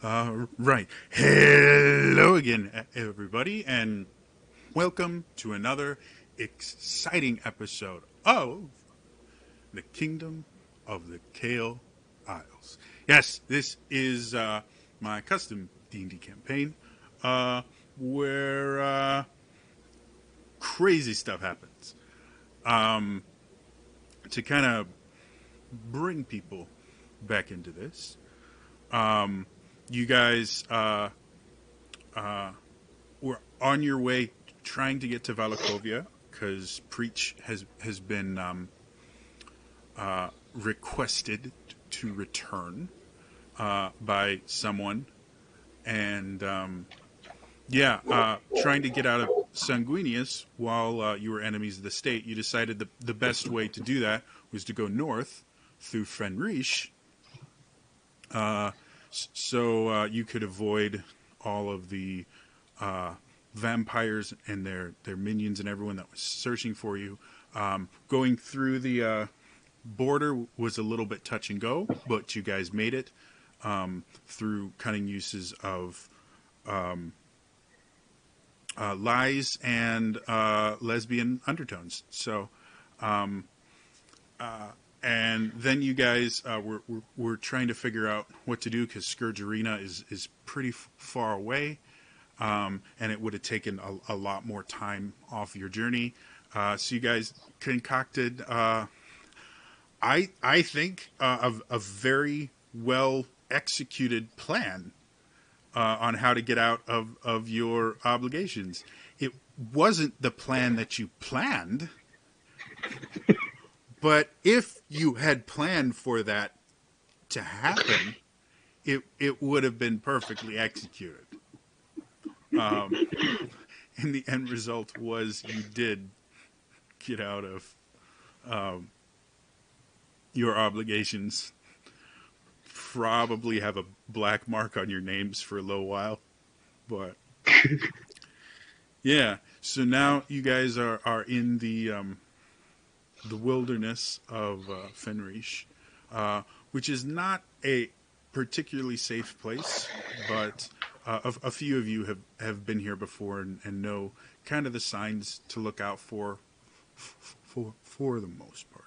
Right. Hello again, everybody, and welcome to another exciting episode of the Kingdom of the Kale Isles. Yes, this is my custom D&D campaign, uh, where crazy stuff happens. To kind of bring people back into this, you guys were on your way trying to get to Valakovia because Preach has been requested to return by someone, and trying to get out of Sanguinius while you were enemies of the state. You decided the best way to do that was to go north through Fenrish, so you could avoid all of the vampires and their minions and everyone that was searching for you. Going through the border was a little bit touch and go, but you guys made it through cunning uses of lies and lesbian undertones. So, and then you guys were trying to figure out what to do because Scourge Arena is pretty far away. And it would have taken a lot more time off your journey. So you guys concocted, I think, a very well executed plan on how to get out of your obligations. It wasn't the plan that you planned, but if you had planned for that to happen, it would have been perfectly executed. And the end result was you did get out of your obligations. Probably have a black mark on your names for a little while, but yeah. So now you guys are in the wilderness of Fenrish, which is not a particularly safe place, but a few of you have been here before and know kind of the signs to look out for the most part.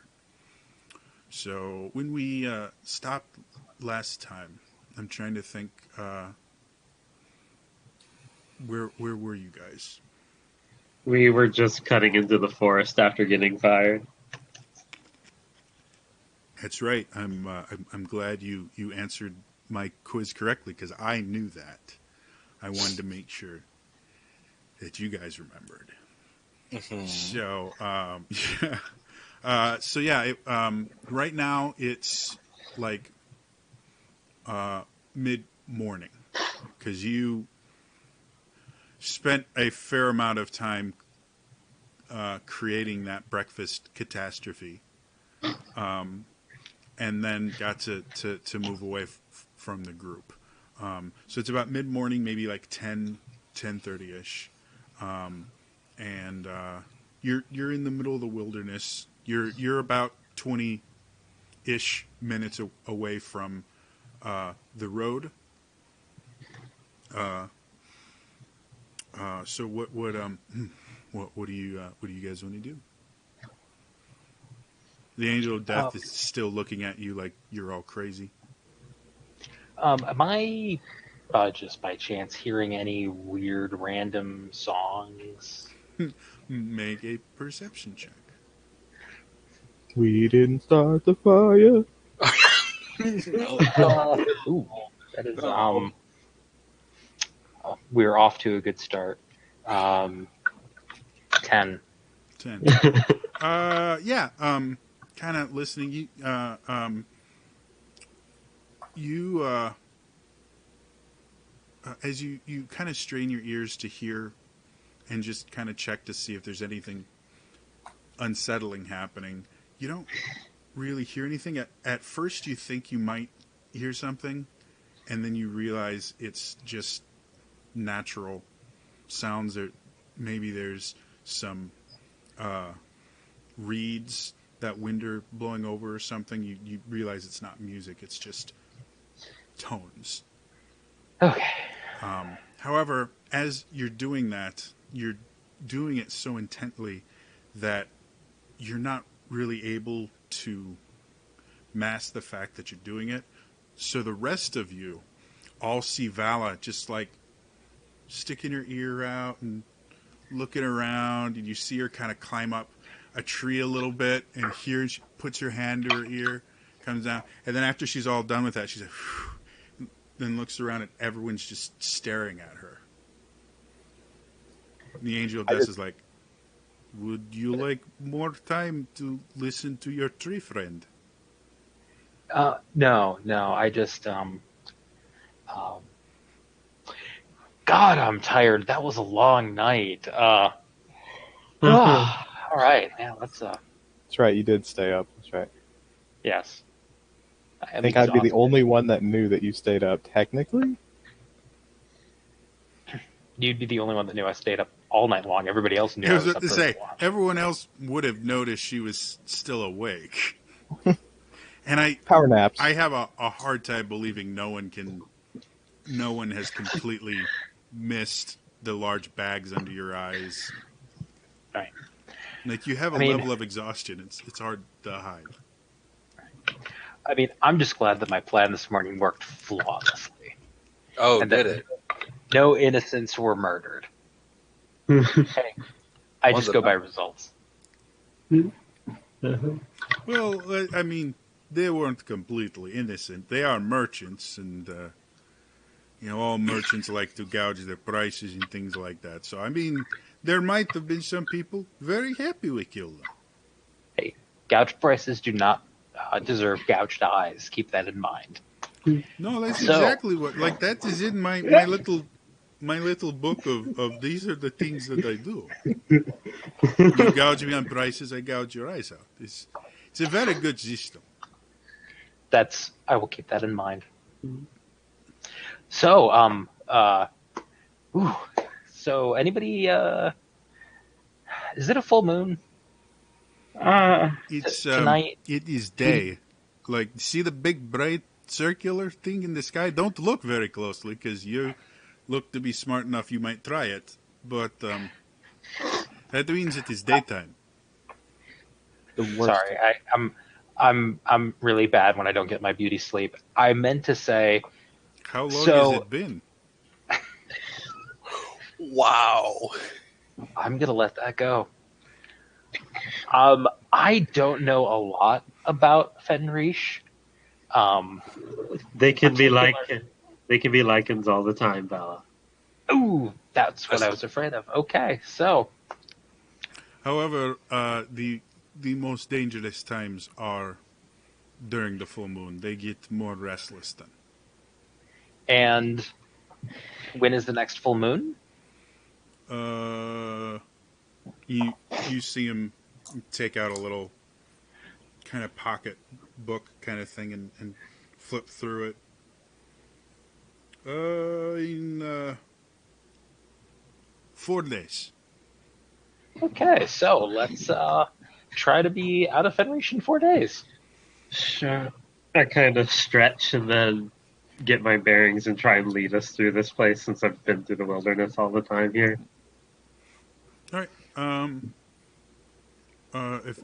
So when we stopped last time, I'm trying to think, where were you guys? We were just cutting into the forest after getting fired. That's right. I'm glad you answered my quiz correctly because I knew that. I wanted to make sure that you guys remembered. Mm-hmm. So right now it's like mid morning because you spent a fair amount of time creating that breakfast catastrophe, and then got to move away from the group. So it's about mid morning, maybe like 10:30 ish, and you're in the middle of the wilderness. You're about 20-ish minutes away from the road. So what do you guys want to do? The Angel of Death is still looking at you like you're all crazy. Am I just by chance hearing any weird random songs? Make a perception check. We didn't start the fire. Ooh, that is we're off to a good start. 10. 10. Yeah. Kind of listening. You as you kind of strain your ears to hear and just kind of check to see if there's anything unsettling happening. You don't really hear anything. At first you think you might hear something, and then you realize it's just natural sounds. That maybe there's some reeds that wind are blowing over or something. You realize it's not music, it's just tones. Okay. However, as you're doing that, you're doing it so intently that you're not really able to mask the fact that you're doing it. So the rest of you all see Vala just like sticking her ear out and looking around, and you see her kind of climb up a tree a little bit, and here she puts her hand to her ear, comes down, and then after she's all done with that, she's like, phew, then looks around, and everyone's just staring at her. The angel of death is like, would you like more time to listen to your tree friend? No, no. I just um, God, I'm tired. That was a long night. All right, man. Let's That's right, you did stay up. That's right. yes. I I am think I'd be the exhausted. only one that knew that you stayed up, technically. You'd be the only one that knew I stayed up all night long. Everybody else knew I I was was about up to for the say, watch. everyone else would have noticed she was still awake. And Power naps. I have a hard time believing no one has completely missed the large bags under your eyes. Right. Like you have a I mean, level of exhaustion. It's hard to hide. I'm just glad that my plan this morning worked flawlessly, Oh, and did that it? no innocents were murdered. Hey, I Was just it go by not? results. Well, I mean, they weren't completely innocent. They are merchants, and all merchants like to gouge their prices and things like that. So, I mean, there might have been some people very happy we killed them. Hey, gouge prices do not deserve gouged eyes. Keep that in mind. No, that's So, exactly what. Like that is in my little book of these are the things that I do. You gouge me on prices, I gouge your eyes out. It's a very good system. I will keep that in mind. So, ooh, so anybody, is it a full moon It's tonight? it is day. Like see the big bright circular thing in the sky. Don't look very closely because you look to be smart enough. You might try it, but that means it is daytime. The worst. Sorry, I'm really bad when I don't get my beauty sleep. I meant to say, How long has so it been? Wow. I'm gonna let that go. I don't know a lot about Fenrish. Um, They can be particular- like they can be lichens all the time, Bella. Ooh, that's what I was afraid of. Okay, so However, the most dangerous times are during the full moon. They get more restless then. and when is the next full moon? Uh, you see him take out a little kind of pocket book kind of thing and flip through it. In 4 days. Okay, so let's try to be out of Fenrish in 4 days. Sure. I kind of stretch and then get my bearings and try and lead us through this place since I've been through the wilderness all the time here. All right.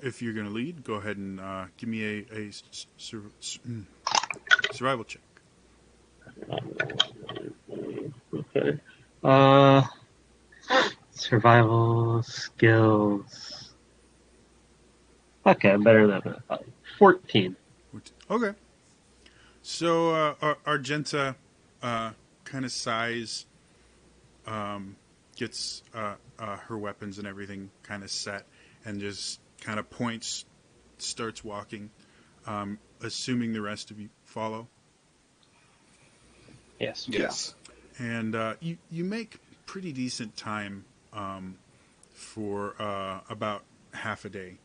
If you're gonna lead, go ahead and give me a survival check. Okay. Survival skills. Okay, I'm better than that. 14. Okay. So Argenta kind of sighs, gets her weapons and everything kind of set, and just kind of points, starts walking, assuming the rest of you follow. Yes. Yes. And you make pretty decent time for about half a day.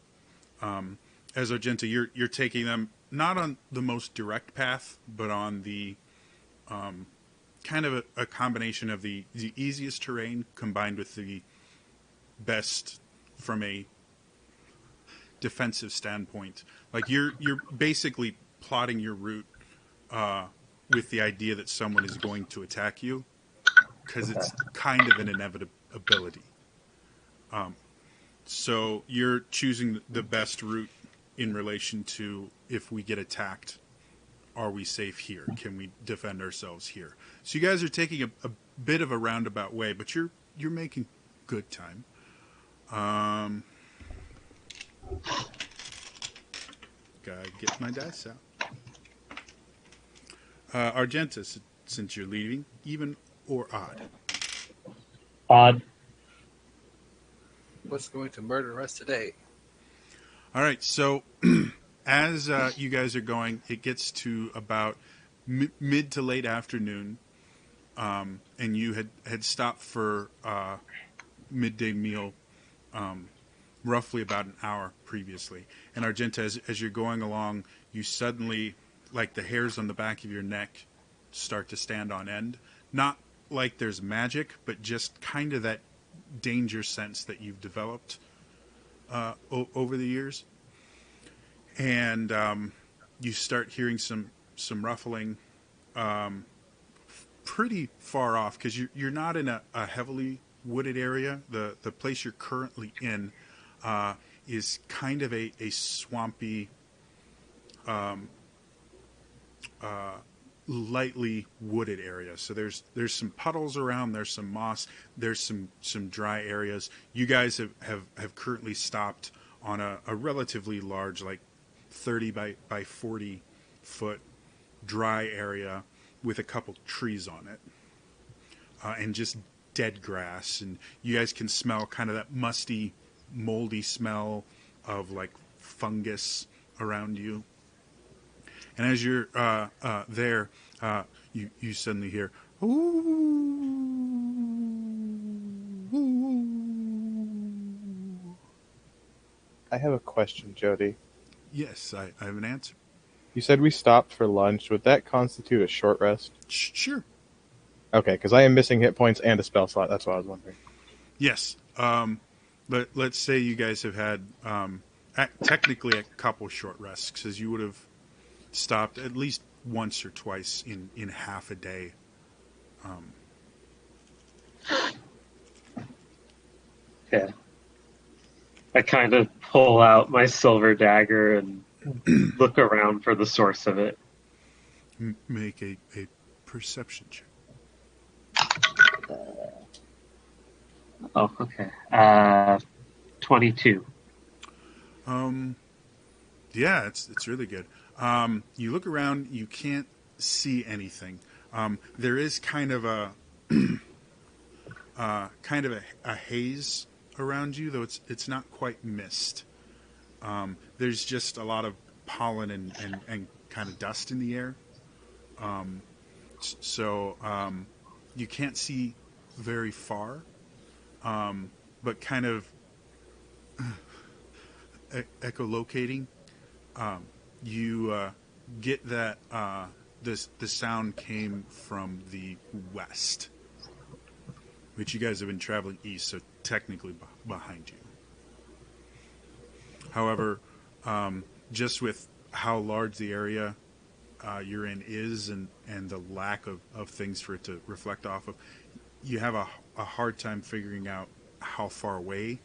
As Argenta, you're taking them not on the most direct path, but on the kind of a combination of the easiest terrain combined with the best from a defensive standpoint. Like you're basically plotting your route with the idea that someone is going to attack you, because it's kind of an inevitability. So you're choosing the best route in relation to, if we get attacked, are we safe here? Can we defend ourselves here? So you guys are taking a bit of a roundabout way, but you're making good time. Gotta get my dice out. Argenta, since you're leaving, even or odd? Odd. What's going to murder us today? All right, so as you guys are going, it gets to about mid to late afternoon, and you had stopped for midday meal roughly about an hour previously. And Argenta, as you're going along, you suddenly, like the hairs on the back of your neck, start to stand on end. Not like there's magic, but just kind of that danger sense that you've developed over the years. And you start hearing some ruffling pretty far off, because you're not in a heavily wooded area. The place you're currently in is kind of a swampy, lightly wooded area. So there's some puddles around, there's some moss, there's some dry areas. You guys have currently stopped on a relatively large, like 30 by 40 foot dry area with a couple trees on it, and just dead grass. And you guys can smell kind of that musty, moldy smell of like fungus around you. And as you're there, you suddenly hear, ooh. I have a question, Jody. Yes, I have an answer. You said we stopped for lunch. Would that constitute a short rest? Sure. Okay, because I am missing hit points and a spell slot. That's what I was wondering. Yes. But let's say you guys have had technically a couple short rests, because you would have stopped at least once or twice in half a day. Yeah. I kind of pull out my silver dagger and look around for the source of it. Make a perception check. Oh, okay. 22. Yeah, it's really good. You look around, you can't see anything. There is kind of a haze around you, though it's not quite mist. There's just a lot of pollen and kind of dust in the air. So you can't see very far, but kind of echolocating. You get that the sound came from the west, which you guys have been traveling east, so technically behind you. However, just with how large the area you're in is, and the lack of things for it to reflect off of, you have a hard time figuring out how far away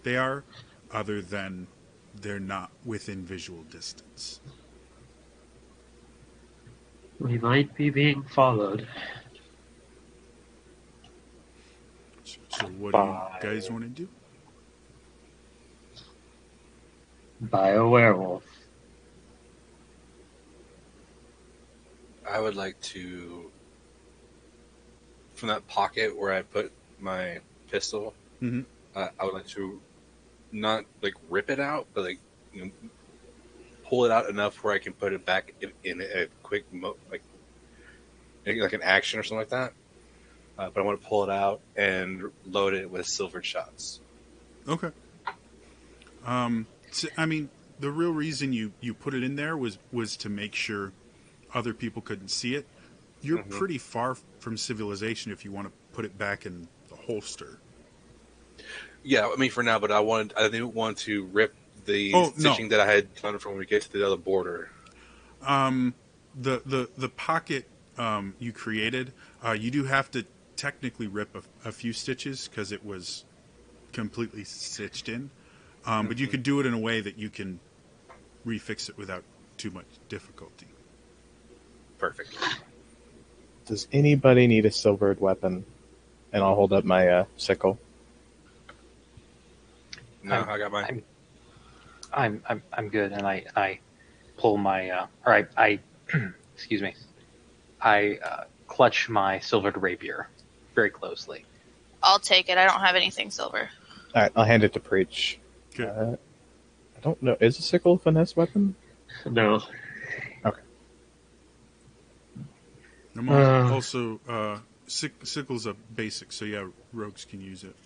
they are, other than they're not within visual distance. We might be being followed. So what do you guys want to do? By a werewolf. I would like to, from that pocket where I put my pistol, Mm-hmm. I would like to not like rip it out, but like, you know, pull it out enough where I can put it back in a quick like an action or something like that. But I want to pull it out and load it with silvered shots. Okay. So, I mean, the real reason you put it in there was to make sure other people couldn't see it. You're pretty far from civilization if you want to put it back in the holster. Yeah, I mean for now, but I didn't want to rip the stitching that I had done from when we get to the other border. the pocket you created, you do have to technically rip a few stitches because it was completely stitched in. But you could do it in a way that you can refix it without too much difficulty. Perfect. Does anybody need a silvered weapon? And I'll hold up my sickle. No, I got mine. I'm good, and I pull my or I excuse me. I clutch my silvered rapier very closely. I'll take it. I don't have anything silver. All right, I'll hand it to Preach. Okay. I don't know. Is a sickle a finesse weapon? No. Okay. I'm also sickle's a basic, so yeah, rogues can use it.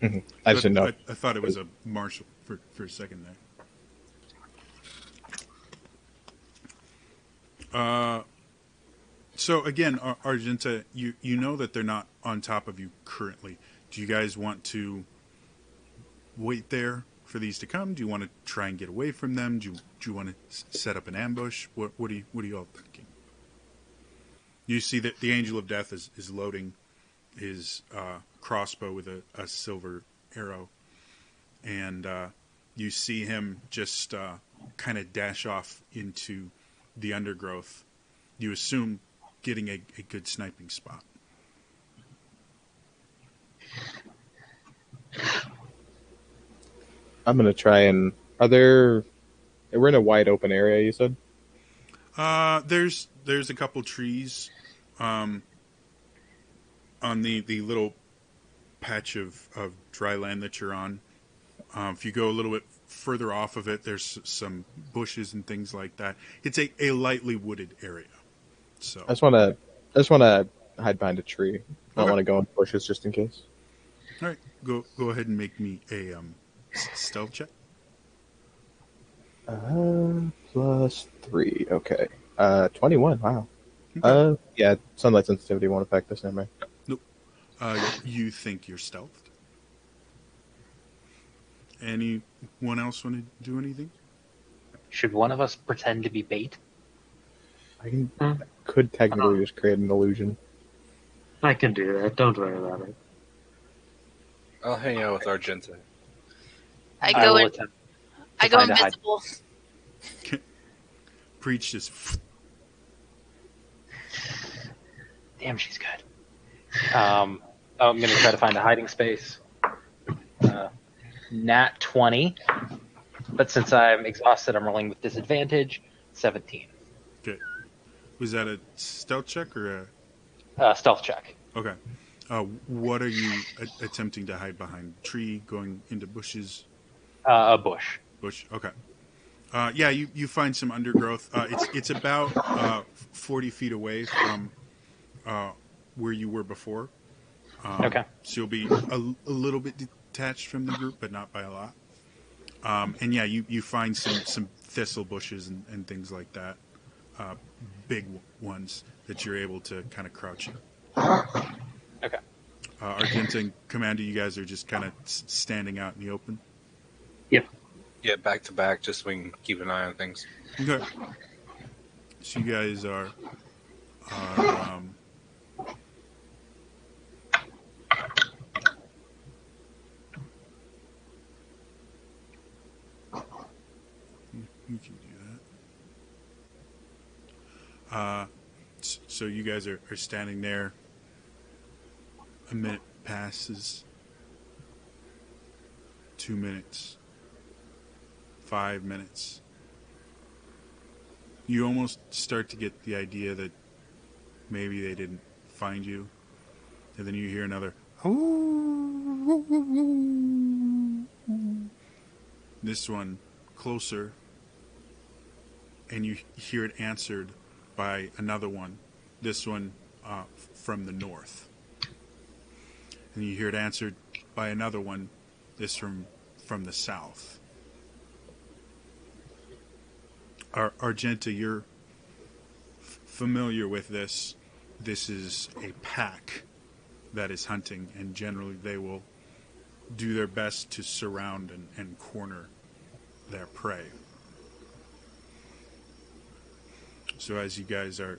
Mm-hmm. I just didn't know. I thought it was a martial for a second there. So again, Argenta, you know that they're not on top of you currently. Do you guys want to wait there for these to come? Do you want to try and get away from them? Do you want to set up an ambush? What are you all thinking? You see that the Angel of Death is loading his crossbow with a silver arrow, and you see him just kind of dash off into the undergrowth. You assume getting a good sniping spot. I'm gonna try and. We're in a wide open area. You said. There's a couple trees, on the little patch of dry land that you're on. If you go a little bit further off of it, there's some bushes and things like that. It's a lightly wooded area. So I just want to hide behind a tree. I don't Okay. want to go in bushes just in case. all right, go ahead and make me a stealth check. +3. Okay. 21. Wow. Okay. Yeah. Sunlight sensitivity won't affect this. Never mind. Nope. You think you're stealthed? Anyone else want to do anything? Should one of us pretend to be bait? I could technically just create an illusion. I can do that. Don't worry about it. I'll hang out with Argenta. I I go will in, attempt I to go find a hide- invisible. Preach just. Damn, she's good. I'm going to try to find a hiding space. Nat 20. But since I'm exhausted, I'm rolling with disadvantage. 17. Okay. Was that a stealth check or Stealth check. okay? What are you attempting to hide behind? Tree, going into bushes? A bush. Bush. Okay. Yeah, you find some undergrowth. It's about 40 feet away from where you were before. Okay. So you'll be a little bit detached from the group, but not by a lot. And yeah, you find some thistle bushes and things like that, big ones that you're able to kind of crouch in. Okay. Argenta and Commander, you guys are just kind of standing out in the open. Yep. Yeah, back to back, just so we can keep an eye on things. Okay. So you guys are you can do that. So you guys are standing there. A minute passes. 2 minutes. 5 minutes. You almost start to get the idea that maybe they didn't find you. And then you hear another. This one closer. And you hear it answered by another one. This one from the north. And you hear it answered by another one. This from the south. Argenta, you're familiar with this. This is a pack that is hunting, and generally they will do their best to surround and corner their prey. So as you guys are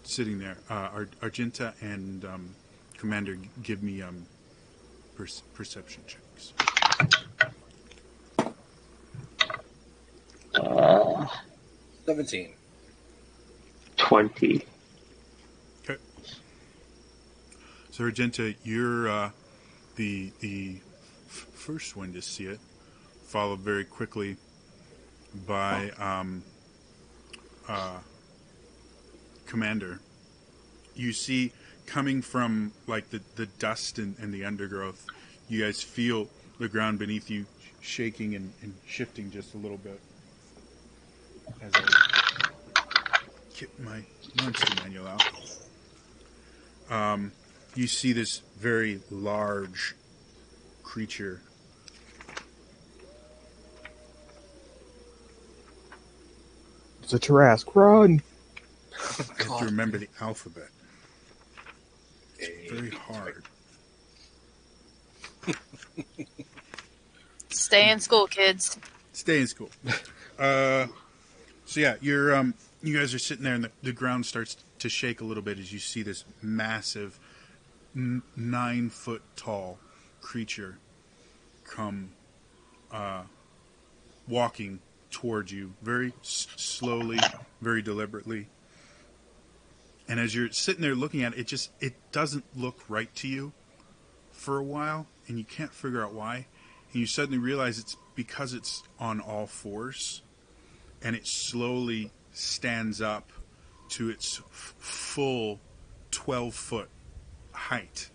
sitting there, Argenta and Commander, give me perception checks. 17. 20. Okay. So Argenta, you're the first one to see it, followed very quickly by Commander. You see, coming from like the dust and the undergrowth, you guys feel the ground beneath you shaking and shifting just a little bit. As I get my monster manual out. You see this very large creature. It's a Tarrasque. Run! You have to remember the alphabet. It's very hard. Stay in school, kids. Stay in school. So yeah, you guys are sitting there, and the ground starts to shake a little bit as you see this massive 9-foot tall creature come walking towards you very slowly, very deliberately. And as you're sitting there looking at it, it doesn't look right to you for a while, and you can't figure out why. And you suddenly realize it's because it's on all fours, and it slowly stands up to its full 12-foot height.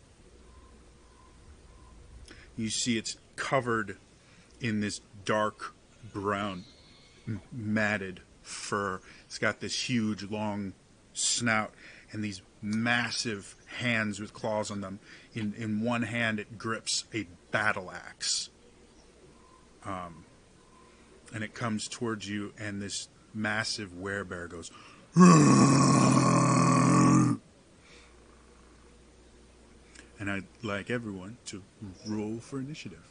You see it's covered in this dark brown matted fur. It's got this huge long snout and these massive hands with claws on them. In one hand it grips a battle axe. And it comes towards you, and this massive werebear goes and I'd like everyone to roll for initiative.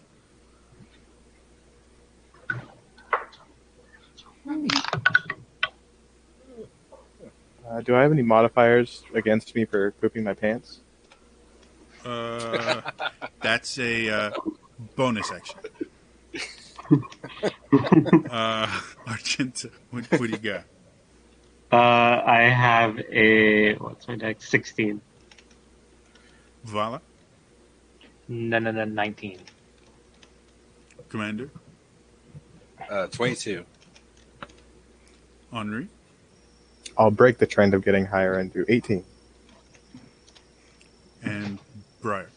Do I have any modifiers against me for pooping my pants? That's a bonus action. Argenta, what do you got? I have what's my dex? 16. Vala? No, 19. Commander? 22. Henri? I'll break the trend of getting higher and do 18. And Briar?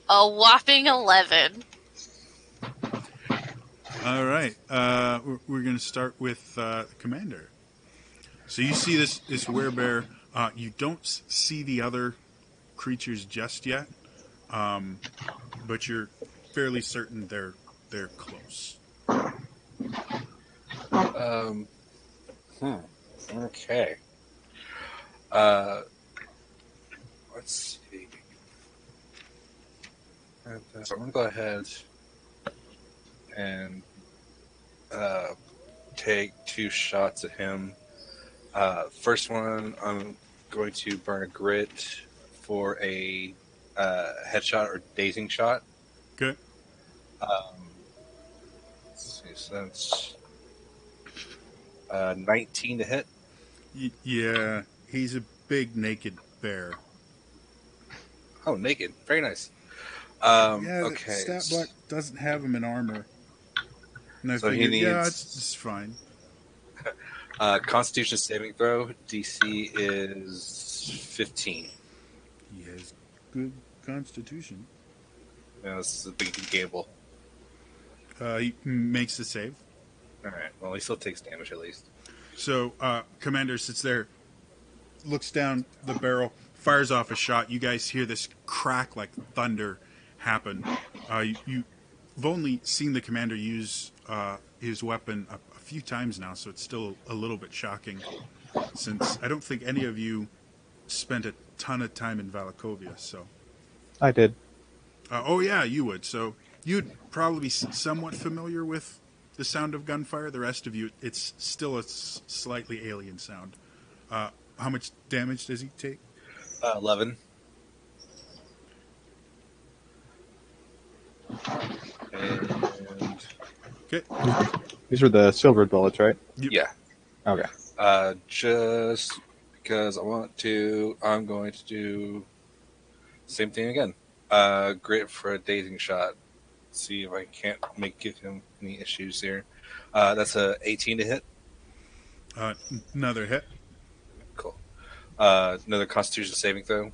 A whopping 11. All right. We're going to start with Commander. So you see this werebear. You don't see the other creatures just yet, but you're fairly certain they're close. Okay. Let's see. So I'm going to go ahead and take 2 shots at him. First one, I'm going to burn a grit for a headshot or dazing shot. Good. Let's see, so that's 19 to hit. Yeah, he's a big naked bear. Oh, naked. Very nice. Yeah, okay. the stat block doesn't have him in armor. And I So he figured, yeah, needs- it's fine. Constitution saving throw. DC is 15. He has good constitution. Yeah, this is a big gamble. He makes the save. All right. Well, he still takes damage at least. So, Commander sits there, looks down the barrel, fires off a shot. You guys hear this crack like thunder happen. You've only seen the Commander use his weapon a few times now, so it's still a little bit shocking, since I don't think any of you spent a ton of time in Valakovia. So, I did. oh yeah, you would. So you'd probably be somewhat familiar with the sound of gunfire. The rest of you, it's still a slightly alien sound. How much damage does he take? 11. And Okay. These were the silvered bullets, right? yeah, Okay. just because I want to, I'm going to do same thing again. Grit for a dazing shot. See if I can't give him any issues here. That's a 18 to hit. Another hit. Cool. Another Constitution saving throw.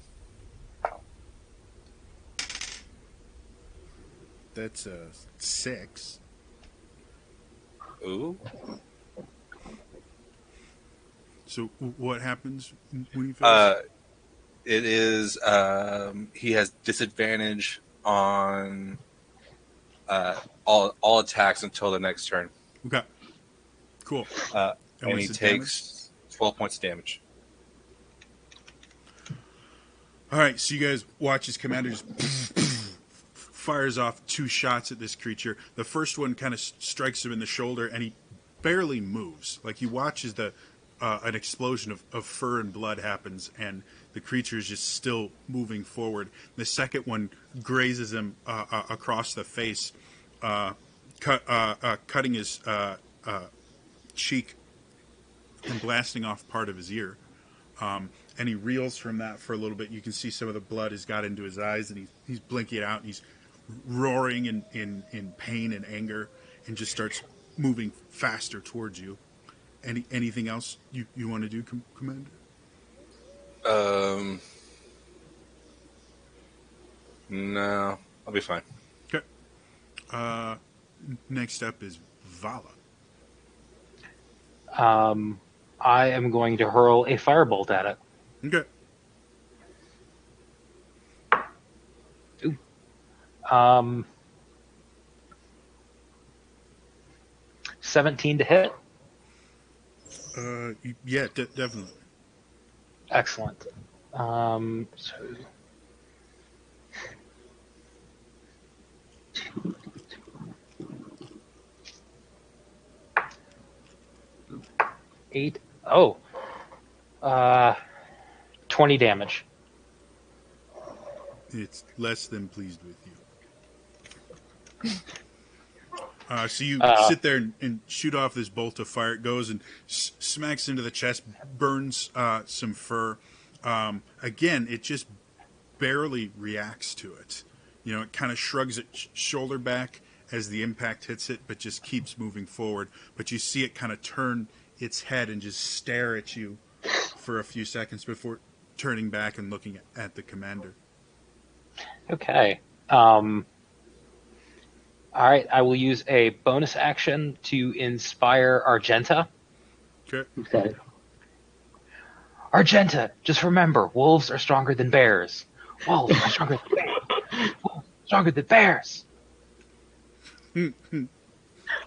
That's a 6. Ooh. So what happens when he fails? It is he has disadvantage on all attacks until the next turn. Okay. Cool. And what's he the takes 12 points of damage. All right, so you guys watch as Commander just fires off 2 shots at this creature. The first one kind of strikes him in the shoulder, and he barely moves. Like, you watch as an explosion of fur and blood happens, and the creature is just still moving forward. The second one grazes him across the face, cutting his cheek and blasting off part of his ear. And he reels from that for a little bit. You can see some of the blood has got into his eyes, and he's blinking out, and he's roaring in pain and anger, and just starts moving faster towards you. Anything else you want to do, Commander? No, I'll be fine. Okay. Next up is Vala. I am going to hurl a firebolt at it. Okay. 17 to hit. Yeah, definitely. Excellent. So 8. Oh. 20 damage. It's less than pleased with you. So you sit there and shoot off this bolt of fire. It goes and smacks into the chest, burns some fur. Again, it just barely reacts to it. You know, it kind of shrugs its shoulder back as the impact hits it, but just keeps moving forward. But you see it kind of turn its head and just stare at you for a few seconds before turning back and looking at the commander. Okay. All right. I will use a bonus action to inspire Argenta. Okay. Okay. Argenta, just remember, wolves are stronger than bears. Wolves are stronger than bears. Wolves are stronger than bears. You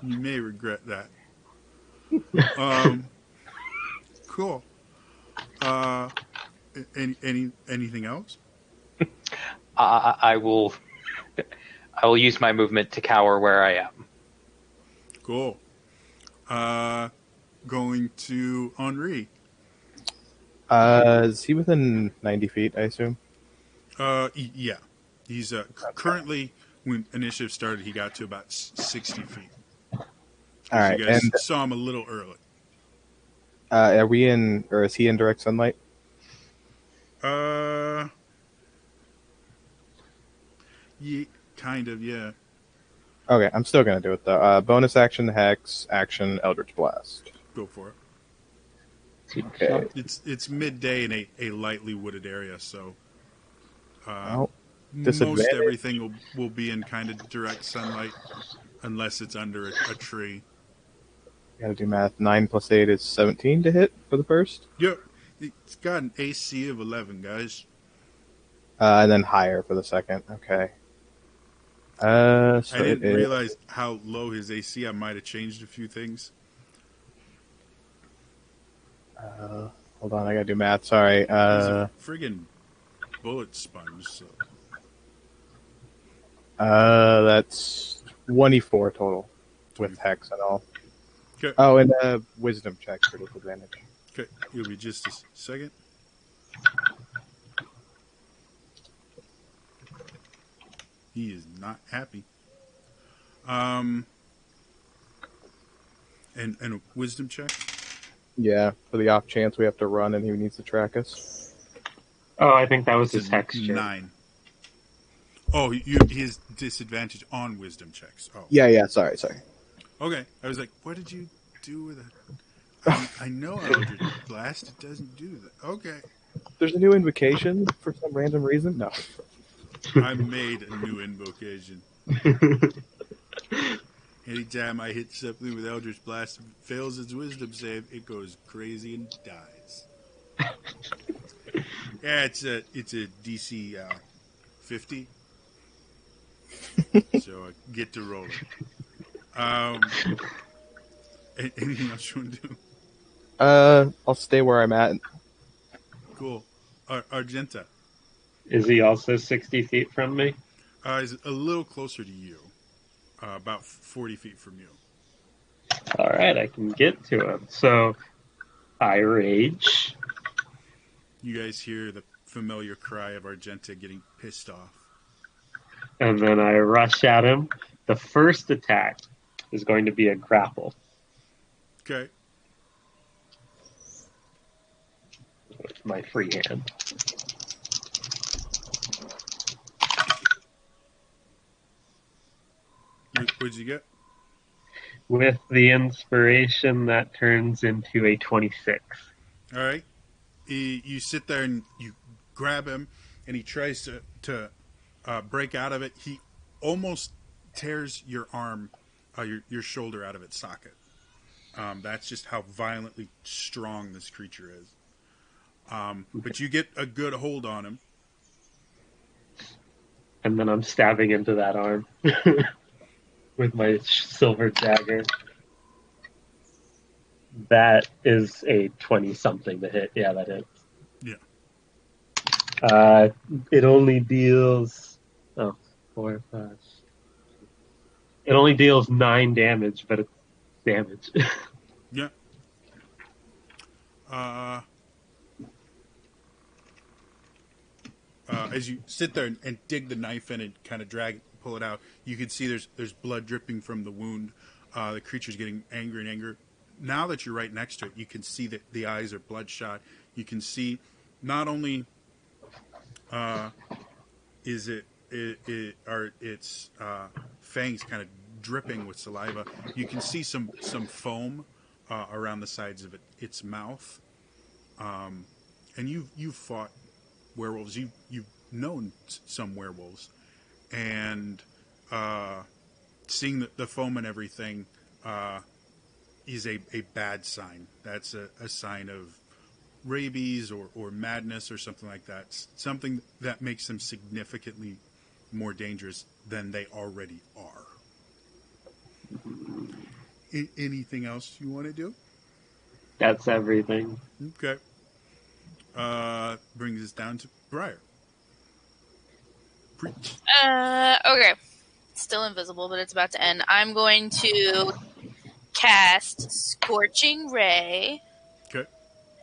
may regret that. Cool. Anything else? I will use my movement to cower where I am. Cool. Going to Henri. Is he within 90 feet, I assume? Yeah. He's currently, when initiative started, he got to about 60 feet. All right. You guys And saw him a little early. are we in, or is he in direct sunlight? Yeah, kind of, yeah. Okay, I'm still going to do it, though. Bonus action, Hex, action, Eldritch Blast. Go for it. Okay. It's midday in a lightly wooded area, so Well, most disadvantage. everything will be in kind of direct sunlight, unless it's under a tree. Gotta do math. 9 plus 8 is 17 to hit for the first. Yep, it's got an AC of 11, guys. And then higher for the second. Okay. So I didn't it is- realize how low his AC. I might have changed a few things. Hold on, I gotta do math. Sorry. He's a friggin' bullet sponge. So. That's 24 total. with hex and all. Okay. Oh, and wisdom check for disadvantage. Okay. It'll be just a second. He is not happy. And a wisdom check. Yeah, for the off chance we have to run and he needs to track us. Oh, I think that was It's his a hex check. 9. Oh, he has disadvantage on wisdom checks. Oh, Yeah, sorry. okay. I was like, what did you do with it? I know Eldritch Blast. It doesn't do that. Okay. There's a new invocation for some random reason? No. I made a new invocation. Anytime I hit something with Eldritch Blast, if it fails its wisdom save, it goes crazy and dies. Yeah, it's a DC 50. So I get to roll it. Anything else you want to do? I'll stay where I'm at. Cool. Argenta Is he also 60 feet from me? is a little closer to you, about 40 feet from you. All right, I can get to him. So I rage. You guys hear the familiar cry of Argenta getting pissed off. And then I rush at him. The first attack is going to be a grapple Okay. with my free hand. What'd you get? With the inspiration, that turns into a 26. All right. You sit there and you grab him, and he tries to break out of it. He almost tears your arm, your shoulder out of its socket. That's just how violently strong this creature is. But you get a good hold on him. And then I'm stabbing into that arm with my silver dagger. That is a 20-something to hit. Yeah, that hits. Yeah. It only deals... Oh, 4, 5... It only deals 9 damage, but it's damage. Yeah. As you sit there and dig the knife in and kind of pull it out, you can see there's blood dripping from the wound. The creature's getting angry and angry. Now that you're right next to it, you can see that the eyes are bloodshot. You can see not only is are its fangs kind of dripping with saliva. You can see some foam around the sides of its mouth. And you've fought werewolves. You've known some werewolves, and seeing the foam and everything is a bad sign. That's a sign of rabies or madness or something like that. Something that makes them significantly more dangerous than they already are. Anything else you want to do? That's everything. Okay. Brings us down to Briar. Preach. Okay. Still invisible, but it's about to end. I'm going to cast Scorching Ray Okay.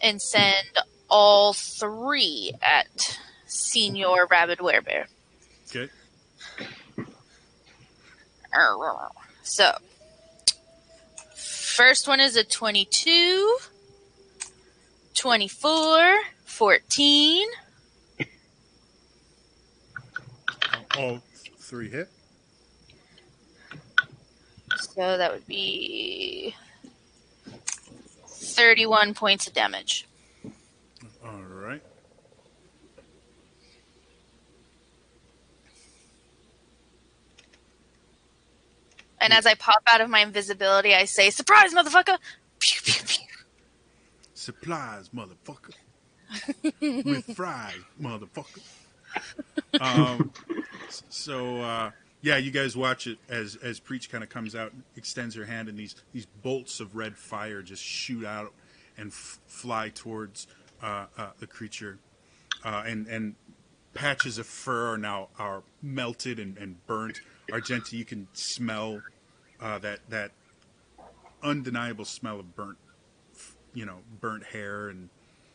and send all 3 at Senior Rabid Werebear. Okay. So, first one is a 22, 24, 14. All 3 hit. So that would be 31 points of damage. All right. And as I pop out of my invisibility, I say, "Surprise, motherfucker!" Pew, pew, pew. Supplies, motherfucker. With fries, motherfucker. Yeah, you guys watch it as Preach kind of comes out, extends her hand, and these bolts of red fire just shoot out and fly towards the creature, and patches of fur are melted and burnt. Argenta, you can smell that undeniable smell of burnt hair and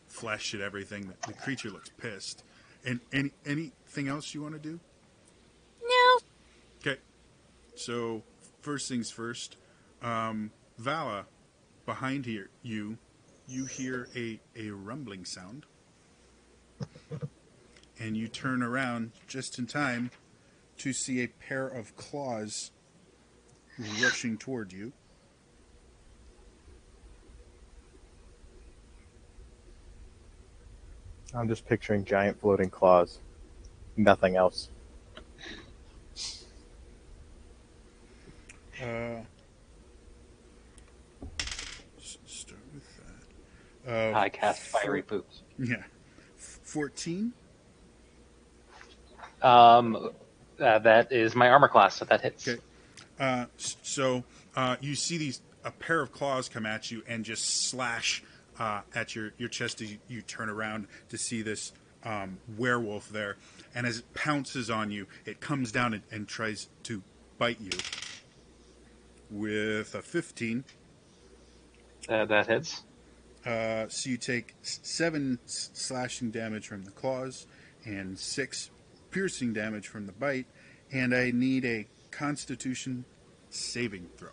flesh and everything. The creature looks pissed. And anything else you want to do? No. Okay. So first things first, Vala, behind here, you hear a rumbling sound, and you turn around just in time to see a pair of claws rushing toward you. I'm just picturing giant floating claws. Nothing else. Start with that. I cast fiery poops. Yeah. 14? That is my armor class, so that hits. Okay. So you see a pair of claws come at you and just slash at your chest as you turn around to see this werewolf there. And as it pounces on you, it comes down and tries to bite you with a 15. That hits. So you take 7 slashing damage from the claws and 6 piercing damage from the bite. And I need a Constitution saving throw.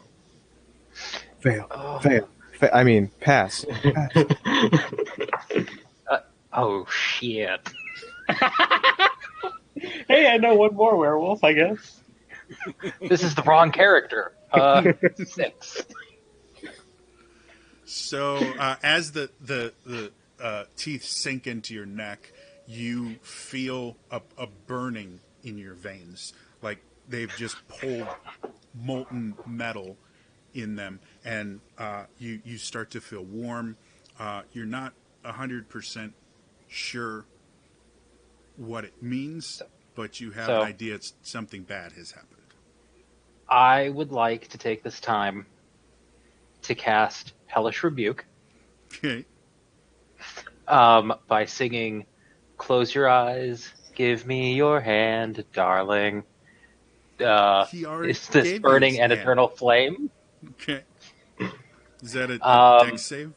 Fail. Oh. Fail. I mean, pass. Oh, shit. Hey, I know one more werewolf, I guess. This is the wrong character. 6. So as the teeth sink into your neck, you feel a burning in your veins, like they've just pulled molten metal in them, and you start to feel warm. You're not 100% sure what it means, but you have an idea something bad has happened. I would like to take this time to cast Hellish Rebuke Okay. by singing "Close Your Eyes, Give Me Your Hand, Darling." He already Is this gave burning you an his eternal flame? Okay. Is that a dex save?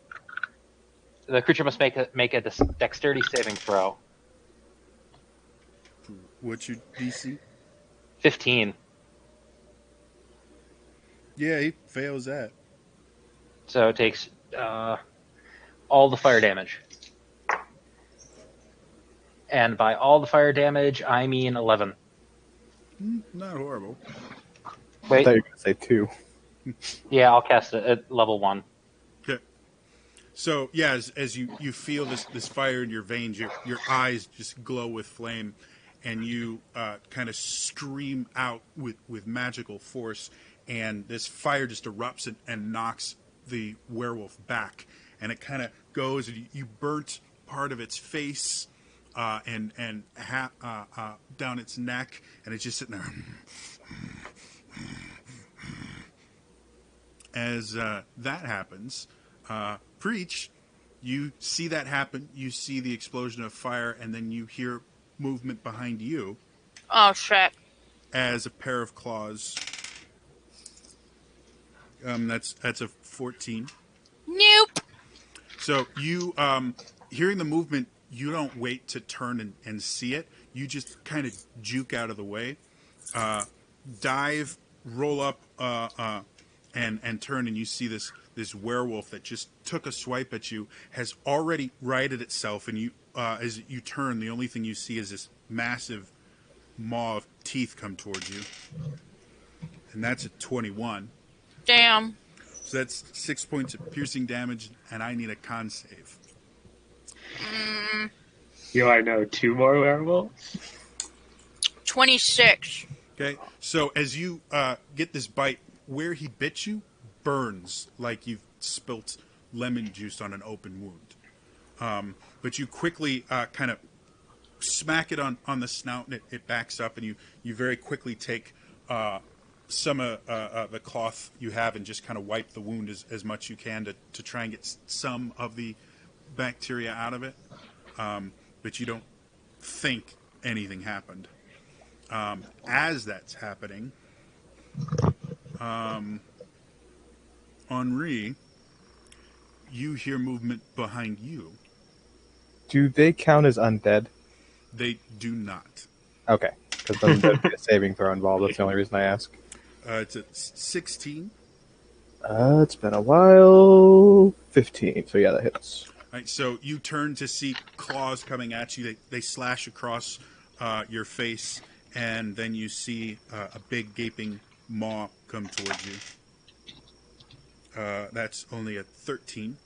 The creature must make a dexterity saving throw. What's your DC? 15. Yeah, he fails that. So it takes all the fire damage. And by all the fire damage, I mean 11. Not horrible. I Wait, thought you were going to say 2. yeah, I'll cast it at level 1. Okay. So yeah, as you feel this fire in your veins, your eyes just glow with flame, and you kind of scream out with magical force, and this fire just erupts and knocks the werewolf back, and it kind of goes, and you burnt part of its face and down its neck, and it's just sitting there. As that happens, Preach, you see that happen. You see the explosion of fire, and then you hear movement behind you. Oh, shit. As a pair of claws. That's a 14. Nope. So you, hearing the movement, you don't wait to turn and see it. You just kind of juke out of the way, dive, roll up, and turn, and you see this werewolf that just took a swipe at you has already righted itself, and you as you turn, the only thing you see is this massive maw of teeth come towards you, and that's a 21. Damn. So that's 6 points of piercing damage, and I need a con save. Do I know 2 more werewolves? 26. Okay, so as you get this bite, where he bit you burns like you've spilt lemon juice on an open wound. But you quickly kind of smack it on the snout, and it backs up, and you very quickly take some of the cloth you have and just kind of wipe the wound as much you can to try and get some of the bacteria out of it. But you don't think anything happened. As that's happening, Henri, you hear movement behind you. Do they count as undead? They do not. Okay, because then there'd be a saving throw involved. That's the only reason I ask. It's a 16. It's been a while. 15. So yeah, that hits. All right, so you turn to see claws coming at you. They slash across your face, and then you see a big gaping maw come towards you. That's only a 13.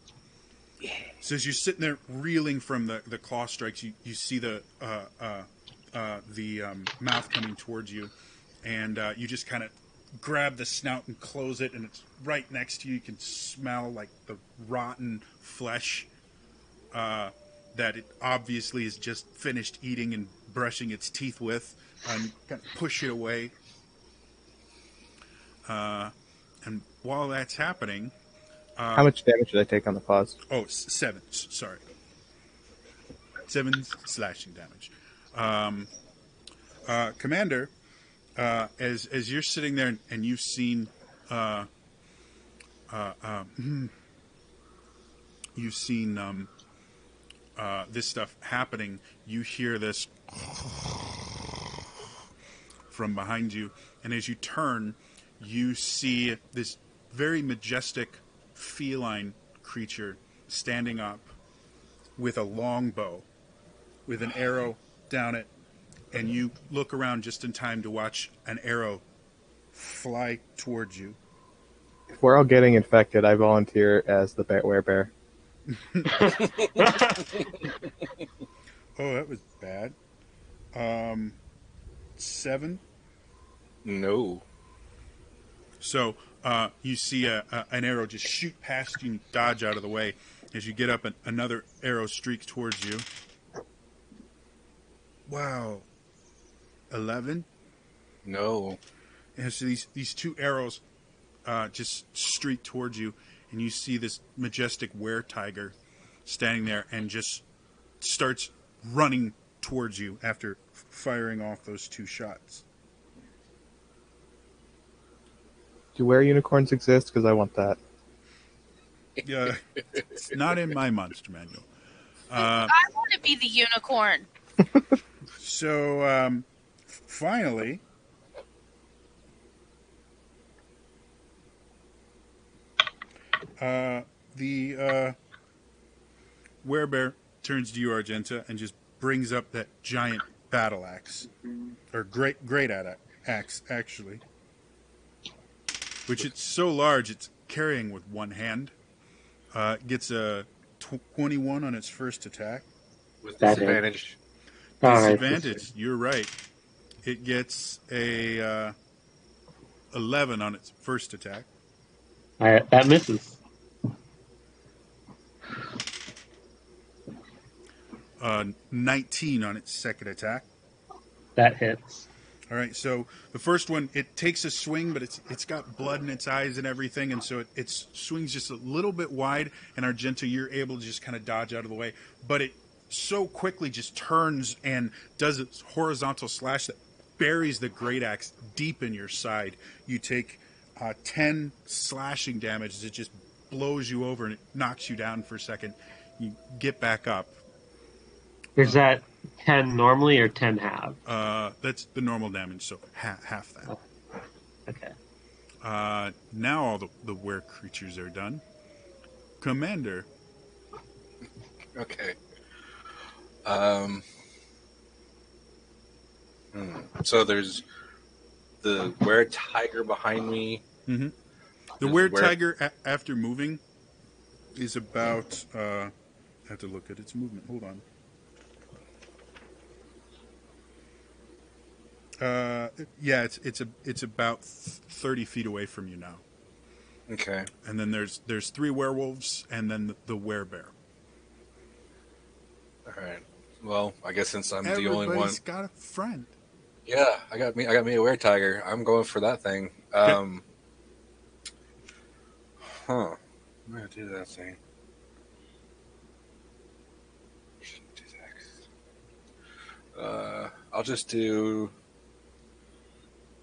Yeah. So as you're sitting there reeling from the claw strikes, you see the mouth coming towards you, and you just kind of grab the snout and close it, and it's right next to you. You can smell like the rotten flesh that it obviously has just finished eating and brushing its teeth with, and kind of push it away. And while that's happening, how much damage did I take on the pause? Oh, 7. Sorry, 7 slashing damage. Commander, as you're sitting there and you've seen this stuff happening, you hear this from behind you, and as you turn, you see this very majestic feline creature standing up with a long bow, with an arrow down it, and you look around just in time to watch an arrow fly towards you. If we're all getting infected, I volunteer as the werebear. Oh, that was bad. 7. No. So you see an arrow just shoot past you and dodge out of the way. As you get up, another arrow streaks towards you. Wow. 11? No. And so these two arrows just streak towards you, and you see this majestic were-tiger standing there and just starts running towards you after firing off those 2 shots. Do were-unicorns exist? Because I want that. Yeah, it's not in my monster manual. I want to be the unicorn. So, finally, the werebear turns to you, Argenta, and just brings up that giant battle axe, or great axe, actually, which it's so large it's carrying with one hand. Gets a 21 on its first attack. With disadvantage. Disadvantage, you're right. It gets a 11 on its first attack. That misses. 19 on its second attack. That hits. All right, so the first one, it takes a swing, but it's got blood in its eyes and everything, and so it swings just a little bit wide, and Argenta, you're able to just kind of dodge out of the way. But it so quickly just turns and does its horizontal slash that buries the great axe deep in your side. You take 10 slashing damage as it just blows you over and it knocks you down for a second. You get back up. Is that 10 normally or 10 half? That's the normal damage, so half that. Oh, okay. Now all the were creatures are done. Commander. Okay. So there's the were tiger behind me. Mm-hmm. The were tiger, after moving, is about... I have to look at its movement. Hold on. Yeah, it's about 30 feet away from you now. Okay. And then there's 3 werewolves, and then the werebear. All right. Well, I guess since I'm the only one. Everybody's got a friend. Yeah, I got me a were tiger. I'm going for that thing. I'm gonna do that thing. I'll just do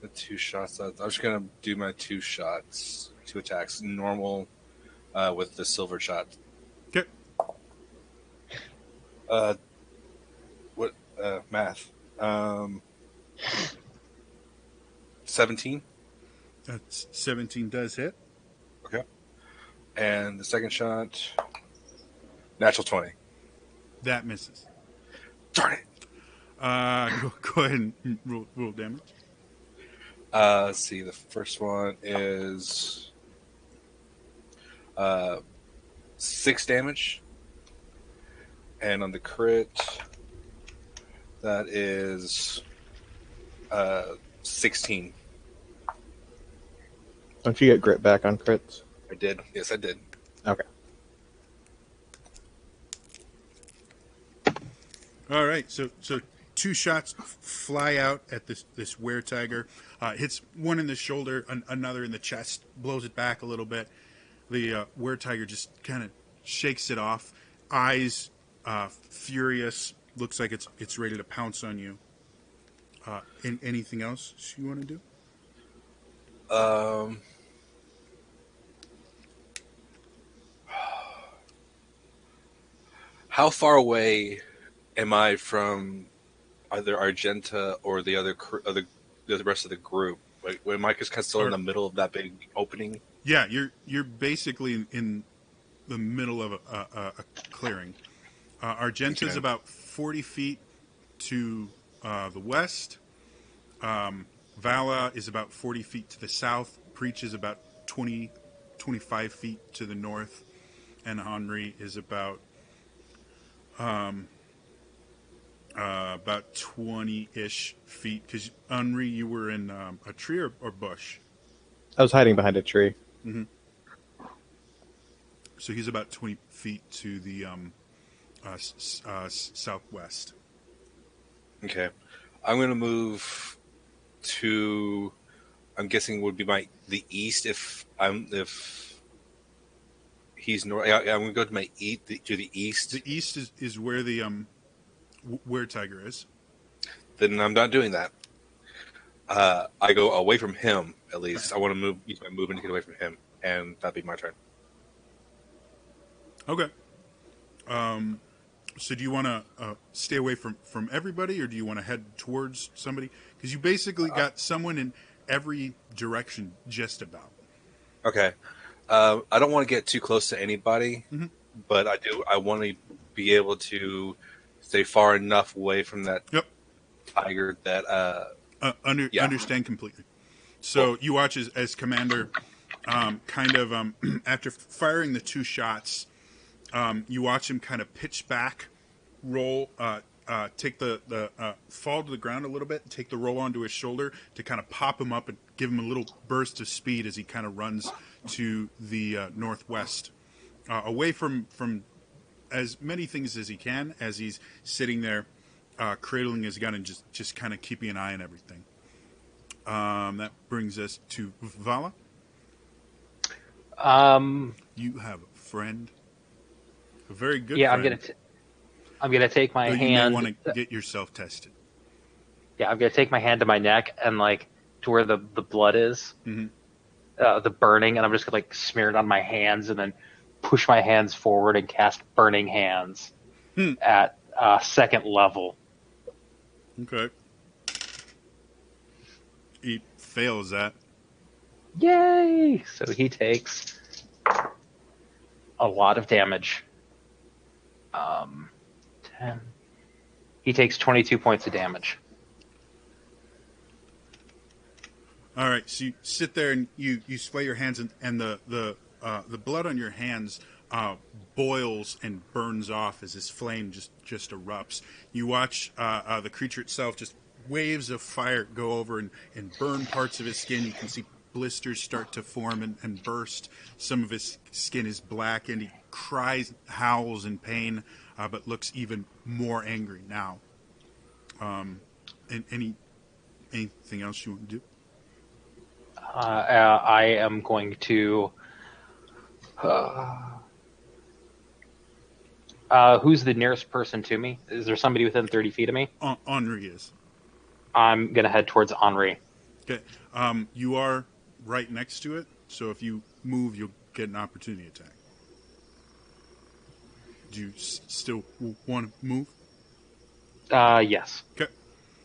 the 2 shots. I'm just gonna do my 2 shots, 2 attacks. Normal with the silver shot. Okay. What math? 17. That's 17 does hit. Okay. And the second shot, natural 20. That misses. Darn it. Go ahead and roll damage. Let's see. The first one is 6 damage, and on the crit, that is 16. Don't you get grit back on crits? I did. Yes, I did. Okay. All right. So 2 shots fly out at this weretiger. Hits one in the shoulder, another in the chest, blows it back a little bit. The weretiger just kind of shakes it off. Eyes furious. Looks like it's ready to pounce on you. Anything else you want to do? How far away am I from either Argenta or the rest of the group? Like, am I just kind of still in the middle of that big opening? Yeah, you're basically in the middle of a clearing. Argenta is about 40 feet to the west. Vala is about 40 feet to the south. Preach is about 25 feet to the north. And Henri is about 20-ish feet. Because, Henri, you were in a tree or bush? I was hiding behind a tree. Mm-hmm. So he's about 20 feet to the southwest. Okay. I'm going to move to, I'm guessing would be the east if he's north. I'm going to go to to the east. The east is where the where Tiger is. Then I'm not doing that. I go away from him at least. I want to use my movement to get away from him, and that'd be my turn. Okay. So do you want to stay away from everybody, or do you want to head towards somebody? Because you basically got someone in every direction, just about. Okay. I don't want to get too close to anybody, but I want to be able to stay far enough away from that tiger that understand completely. So you watch as Commander, after firing the 2 shots, you watch him kind of pitch back, roll, take the fall to the ground a little bit, take the roll onto his shoulder to kind of pop him up and give him a little burst of speed as he kind of runs to the northwest, away from as many things as he can, as he's sitting there cradling his gun and just kind of keeping an eye on everything. That brings us to Vala. You have a friend. A very good friend. I'm gonna take my hand. You may want to get yourself tested. Yeah, I'm gonna take my hand to my neck and to where the blood is, Mm-hmm. The burning, and I'm just gonna smear it on my hands and then push my hands forward and cast Burning Hands at 2nd level. Okay. He fails that. Yay! So he takes a lot of damage. 10. He takes 22 points of damage. All right, so you sit there and you splay your hands, and the blood on your hands boils and burns off as this flame just erupts. You watch the creature itself, just waves of fire go over and burn parts of his skin. You can see blisters start to form and burst. Some of his skin is black, and he cries, howls in pain, but looks even more angry now. And anything else you want to do? I am going to. Who's the nearest person to me? Is there somebody within 30 feet of me? Henri is. I'm going to head towards Henri. Okay. You are right next to it, so if you move, you'll get an opportunity attack. do you still want to move? Yes. Okay.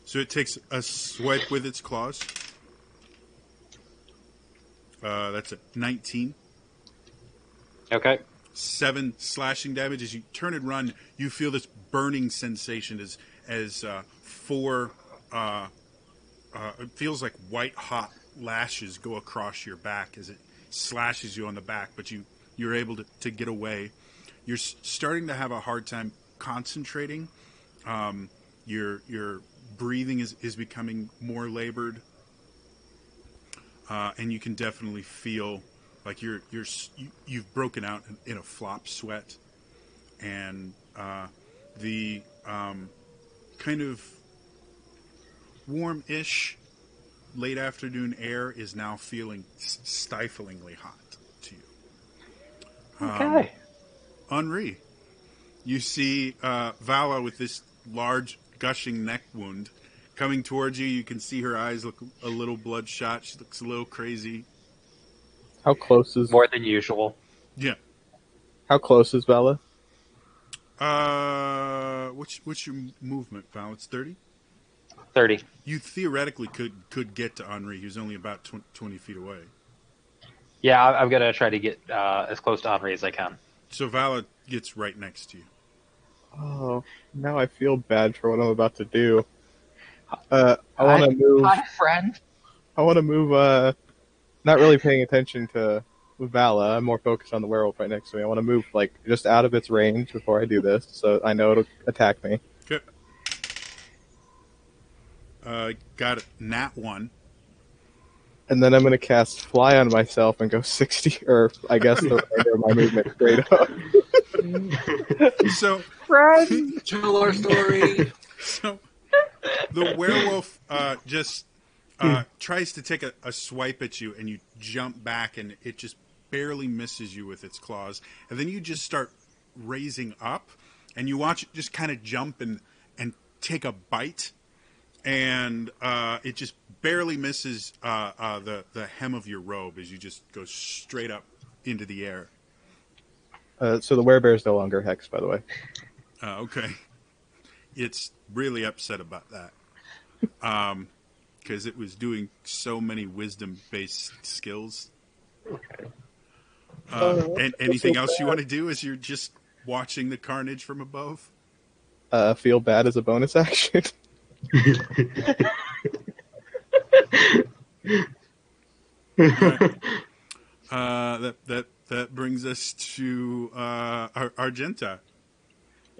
So it takes a swipe with its claws. That's a 19. Okay. 7 slashing damage. As you turn and run, you feel this burning sensation as 4. It feels like white hot lashes go across your back as it slashes you on the back, but you're able to get away. You're starting to have a hard time concentrating. Your breathing is becoming more labored, and you can definitely feel like you've broken out in a flop sweat, and the kind of warm-ish late afternoon air is now feeling stiflingly hot to you. Okay. Henri, you see Vala with this large gushing neck wound coming towards you. You can see her eyes look a little bloodshot. She looks a little crazy. How close is More than usual. Yeah. Vala? What's your movement, Val? It's 30? 30. You theoretically could get to Henri, who's only about 20 feet away. Yeah, I'm going to try to get as close to Henri as I can. So Vala gets right next to you. Oh, now I feel bad for what I'm about to do. I want to move. Hi, friend. I want to move. Not really paying attention to Vala. I'm more focused on the werewolf right next to me. I want to move like just out of its range before I do this, so I know it'll attack me. Okay. Got it. Nat 1. And then I'm going to cast Fly on myself and go 60, or I guess the remainder of my movement straight up. So, Tell our story. so the werewolf just tries to take a swipe at you, and you jump back, and it just barely misses you with its claws. And then you just start raising up, and you watch it just kind of jump and take a bite, and it just barely misses the hem of your robe as you just go straight up into the air. So the werebear is no longer hexed, by the way. Okay. It's really upset about that. Because it was doing so many wisdom-based skills. Okay. And anything else you want to do as you're just watching the carnage from above? Feel bad as a bonus action. That brings us to Argenta.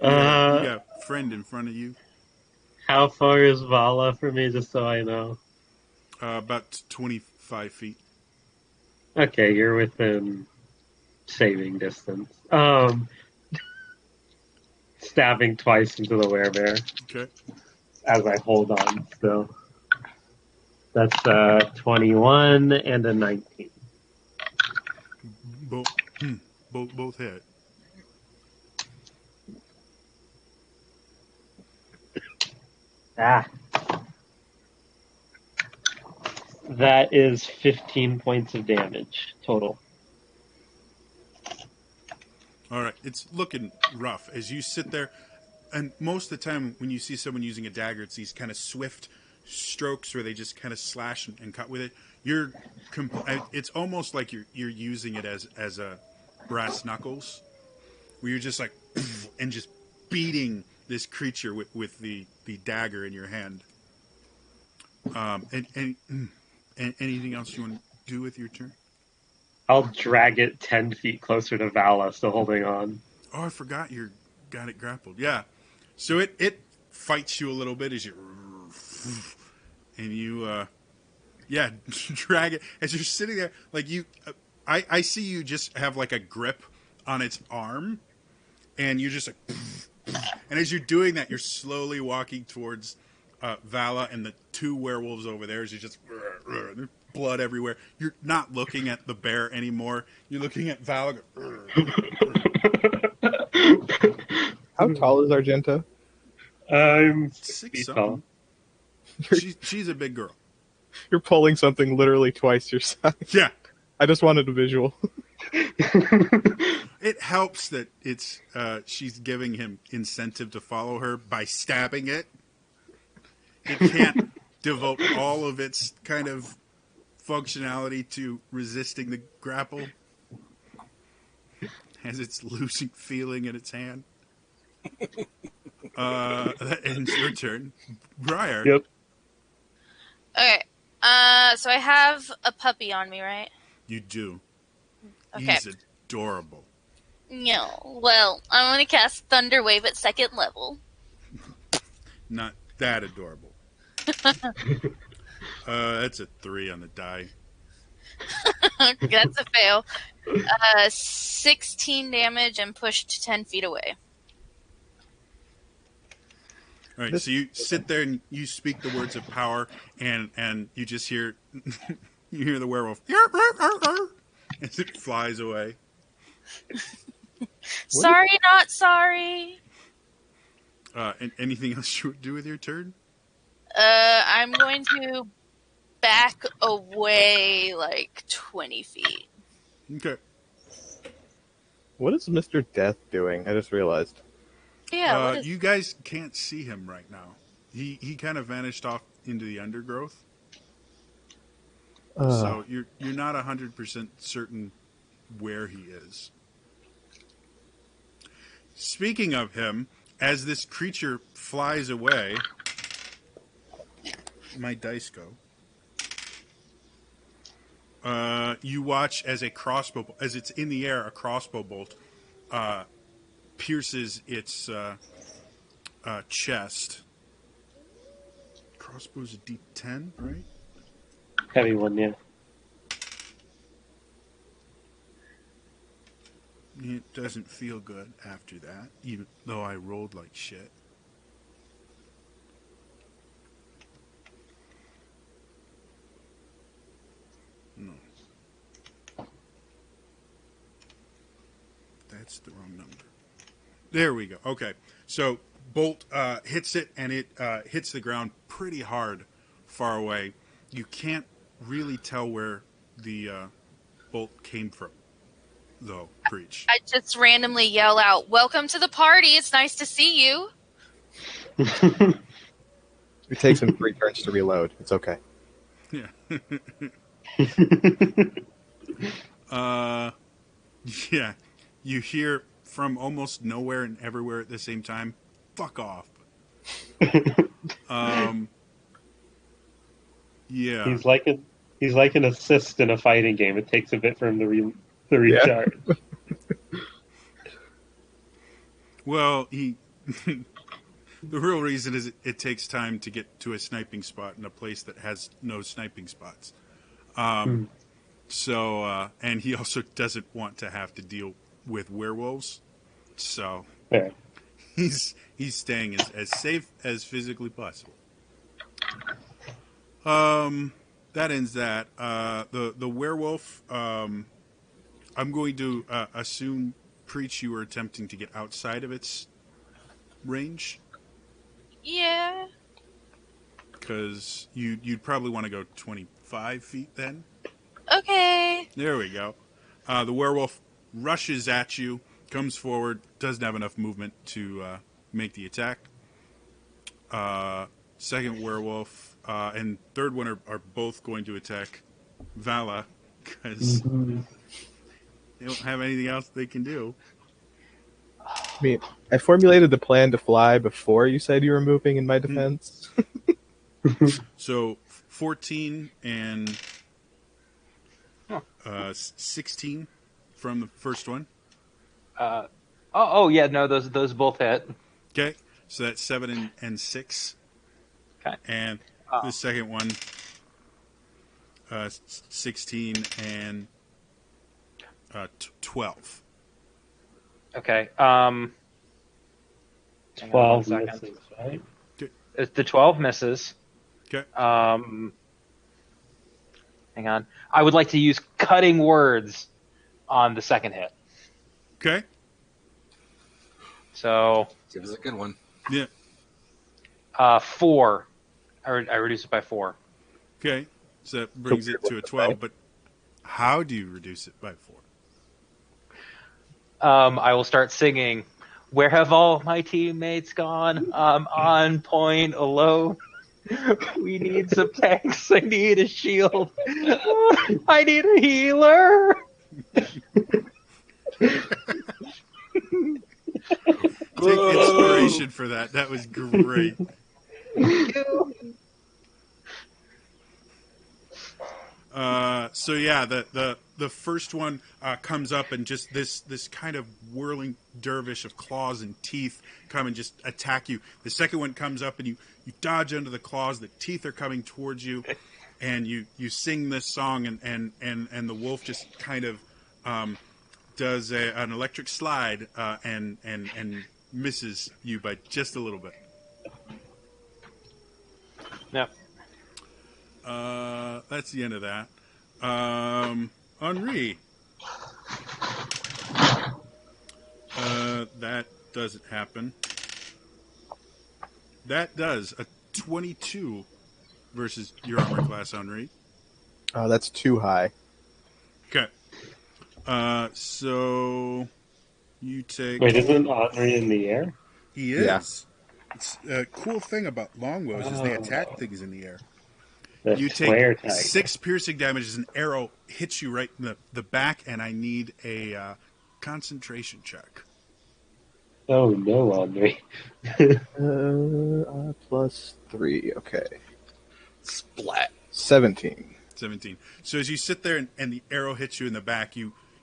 You got a friend in front of you. How far is Vala from me, just so I know? About 25 feet. Okay, you're within saving distance. Stabbing twice into the werebear Okay. as I hold on still. That's 21 and a 19. Both hit. Ah. That is 15 points of damage total. All right, it's looking rough as you sit there, and most of the time when you see someone using a dagger, it's these kind of swift strokes where they just kind of slash and cut with it. It's almost like you're using it as a brass knuckles, where you're just like and just beating this creature with the dagger in your hand. And anything else you want to do with your turn? I'll drag it 10 feet closer to Vala, still holding on. Oh, I forgot you got it grappled. Yeah. So it fights you a little bit as you... And you, drag it. As you're sitting there, like you... I see you just have like a grip on its arm. And you're just like... And as you're doing that, you're slowly walking towards Vala and the two werewolves over there. As you just... There's blood everywhere. You're not looking at the bear anymore. You're looking at Vala. How tall is Argenta? I'm 6 feet something. She's a big girl. You're pulling something literally twice your size. Yeah. I just wanted a visual. It helps that it's she's giving him incentive to follow her by stabbing it. It can't devote all of its kind of functionality to resisting the grapple as it's losing feeling in its hand. That ends your turn. Briar. Yep. Okay. So I have a puppy on me, right? You do. Okay. He's adorable. No. Well, I'm going to cast Thunder Wave at 2nd level. Not that adorable. That's a 3 on the die. That's a fail. 16 damage and pushed 10 feet away. All right, so you sit there and you speak the words of power, and you just hear you hear the werewolf as it flies away. Sorry, not sorry. And anything else you would do with your turn? I'm going to back away like 20 feet. Okay. What is Mr. Death doing? I just realized. Yeah, what is... You guys can't see him right now. He kind of vanished off into the undergrowth. So you're not 100% certain where he is. Speaking of him, as this creature flies away, my dice go. You watch as a crossbow, as it's in the air, a crossbow bolt pierces its chest. Crossbow's a D10, right? Heavy one, yeah. It doesn't feel good after that, even though I rolled like shit. No. That's the wrong number. There we go. Okay. So bolt hits it, and it hits the ground pretty hard far away. You can't really tell where the bolt came from, though, Preach. I just randomly yell out, "Welcome to the party. It's nice to see you." It takes him 3 turns to reload. It's okay. Yeah. Yeah. You hear from almost nowhere and everywhere at the same time, fuck off. Yeah. He's like an assist in a fighting game. It takes a bit for him to recharge. Well, the real reason is it takes time to get to a sniping spot in a place that has no sniping spots. So, and he also doesn't want to have to deal with werewolves. So, Yeah. he's staying as safe as physically possible. That ends that. The werewolf. I'm going to assume, Preach, you were attempting to get outside of its range. Yeah. Because you'd probably want to go 25 feet then. Okay. There we go. The werewolf rushes at you, comes forward, doesn't have enough movement to make the attack. Second werewolf and third one are both going to attack Vala because they don't have anything else they can do. I mean, I formulated the plan to fly before you said you were moving in my defense. So 14 and 16 from the first one. Yeah, no, those both hit. Okay, so that's 7 and 6. Okay. And the second one, 16 and 12. Okay. Hang on 12 1 second. misses, right? The 12 misses. Okay. Hang on. I would like to use cutting words on the second hit. Okay. So, Give us a good one. Yeah. 4. I reduce it by 4. Okay. So that brings it to a 12. But how do you reduce it by 4? I will start singing. Where have all my teammates gone? I'm on point alone. We need some tanks. I need a shield. I need a healer. Take inspiration for that. That was great. So yeah, the first one comes up and just this kind of whirling dervish of claws and teeth come and just attack you. The second one comes up and you dodge under the claws. The teeth are coming towards you, and you sing this song and the wolf just kind of does an electric slide and misses you by just a little bit. Yep. That's the end of that. Henri. That doesn't happen. That does a 22 versus your armor class, Henri. That's too high. Okay. So you take. Wait, isn't Henri in the air? He Yeah. is. It's a cool thing about longbows is they attack things in the air. The You flare take tag. 6 piercing damage as an arrow hits you right in the back, and I need a concentration check. Oh no, Henri. +3. Okay. Splat. 17. 17. So as you sit there and the arrow hits you in the back,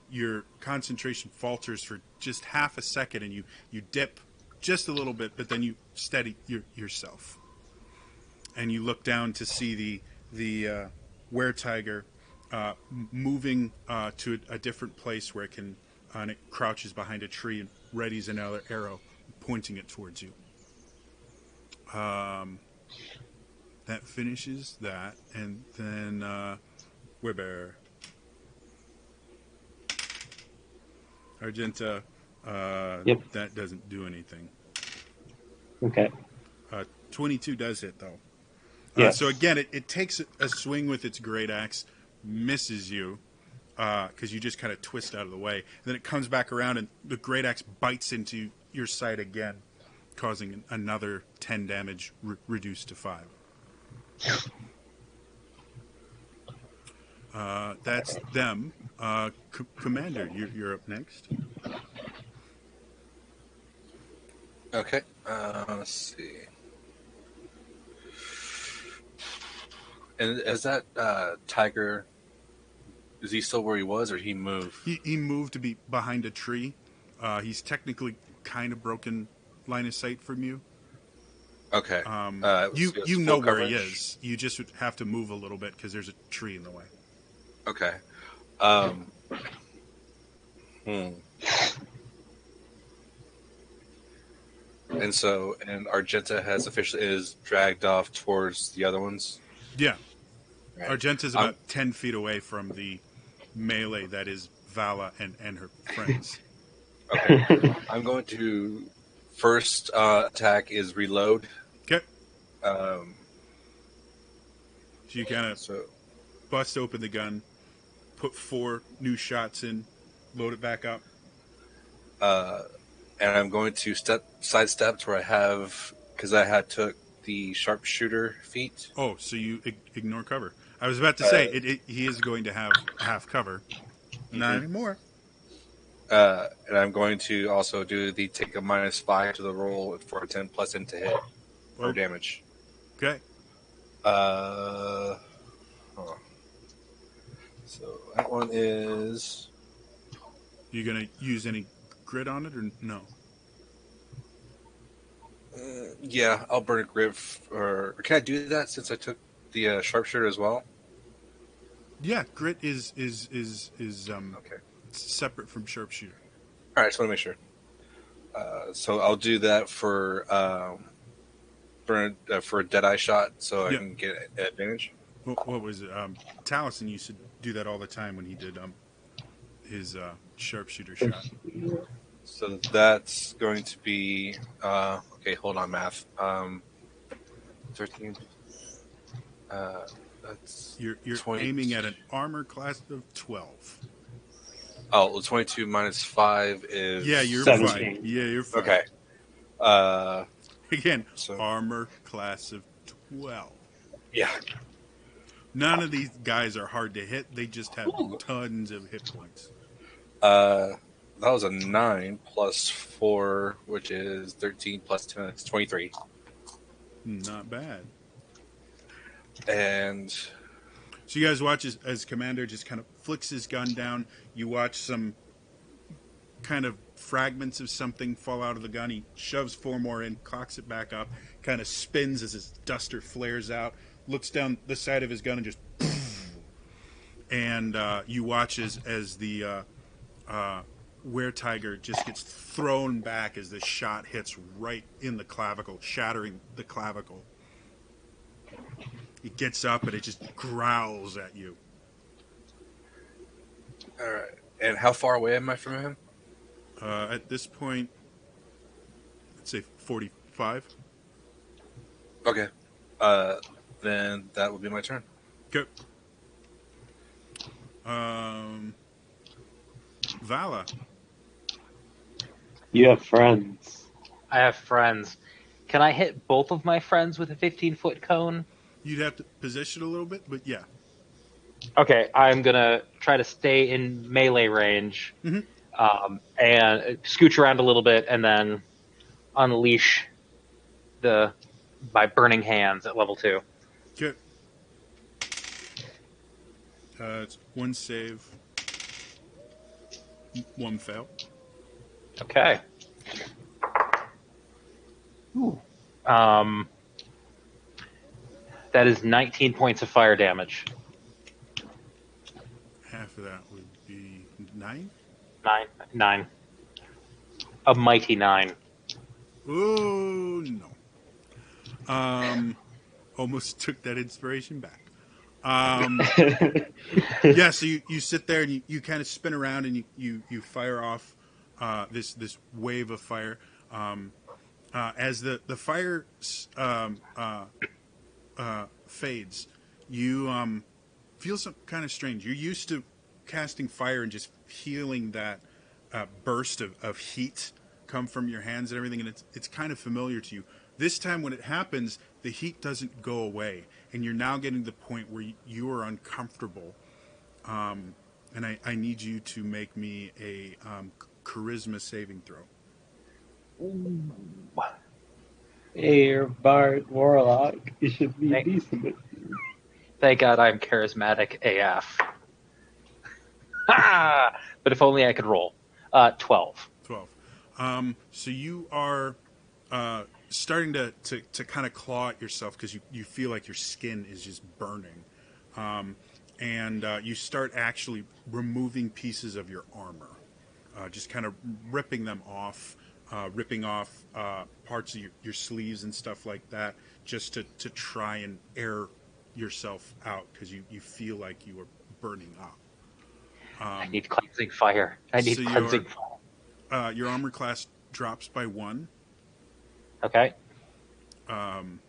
your concentration falters for just half a second, and you dip just a little bit, but then you steady yourself. And you look down to see the were-tiger moving to a different place where it can, and it crouches behind a tree and readies another arrow, pointing it towards you. That finishes that, and then Weber. Argenta, Yep. that doesn't do anything. Okay. 22 does hit, though. Yes. So again, it takes a swing with its great axe, misses you, because you just kind of twist out of the way. And then it comes back around, and the great axe bites into your side again, causing another 10 damage reduced to 5. That's them. Commander, you're up next. Okay. Let's see. And is that tiger? Is he still where he was, or he moved? He moved to be behind a tree. He's technically kind of broken line of sight from you. Okay. You know where he is. You just would have to move a little bit because there's a tree in the way. Okay. And so, and Argenta has officially is dragged off towards the other ones. Yeah. Right. Argenta's about 10 feet away from the melee that is Vala and her friends. Okay. I'm going to first attack is reload. Okay. So So you kind of bust open the gun, put 4 new shots in, load it back up. And I'm going to sidestep to where I have, because I had took the sharpshooter feat. Oh, so you ignore cover. I was about to say he is going to have half cover. Not anymore. And I'm going to also do the take a -5 to the roll for a 10 plus into hit or damage. Okay. So that one is. You gonna use any grit on it or no? Yeah, I'll burn a grit. Or can I do that since I took the sharpshooter as well? Yeah, grit is Okay. separate from sharpshooter. All right, just want to make sure. So I'll do that for for a deadeye shot, so I can get advantage. What was it? Taliesin used to do that all the time when he did his sharpshooter shot. So that's going to be okay. Hold on, math. 13. That's You're 20. aiming at an armor class of 12. Oh, 22 minus 5 is... Yeah, you're 17. fine. Yeah, you're fine. Okay. Uh, Again, so, armor class of 12. yeah. None of these guys are hard to hit. They just have tons of hit points. That was a 9 plus 4, which is 13 plus 10. It's 23. Not bad. And So you guys watch as Commander just kind of flicks his gun down. You watch some kind of fragments of something fall out of the gun. He shoves 4 more in, cocks it back up, kind of spins as his duster flares out, looks down the side of his gun and just... And you watch as the were-tiger just gets thrown back as the shot hits right in the clavicle, shattering the clavicle. It gets up and it just growls at you. all right. And how far away am I from him? At this point, let's say 45. Okay. Then that will be my turn. Okay. Vala. You have friends. I have friends. Can I hit both of my friends with a 15-foot cone? You'd have to position a little bit, but yeah. Okay, I'm gonna try to stay in melee range, Mhm. and scooch around a little bit, and then unleash my burning hands at level 2. Okay. It's 1 save, 1 fail. Okay. Ooh. That is 19 points of fire damage. Half of that would be 9. 9. A mighty 9. Oh no. Almost took that inspiration back. Yeah, so you sit there and you kind of spin around and you fire off this wave of fire. As the fire fades, you feel some kind of strange. You're used to casting fire and just feeling that burst of heat come from your hands and everything, and it's kind of familiar to you. This time when it happens, the heat doesn't go away, and you're now getting to the point where you are uncomfortable. And I need you to make me a charisma saving throw. Hey, you're a bard warlock. You should be Hey. decent. Thank God I'm charismatic AF. Ha! But if only I could roll. 12. 12. So you are starting to kind of claw at yourself because you feel like your skin is just burning. And you start actually removing pieces of your armor, just kind of ripping them off, ripping off parts of your sleeves and stuff like that, just to try and air yourself out because you feel like you are burning up. I need cleansing fire. I need so cleansing fire. Your armor class drops by 1. Okay. And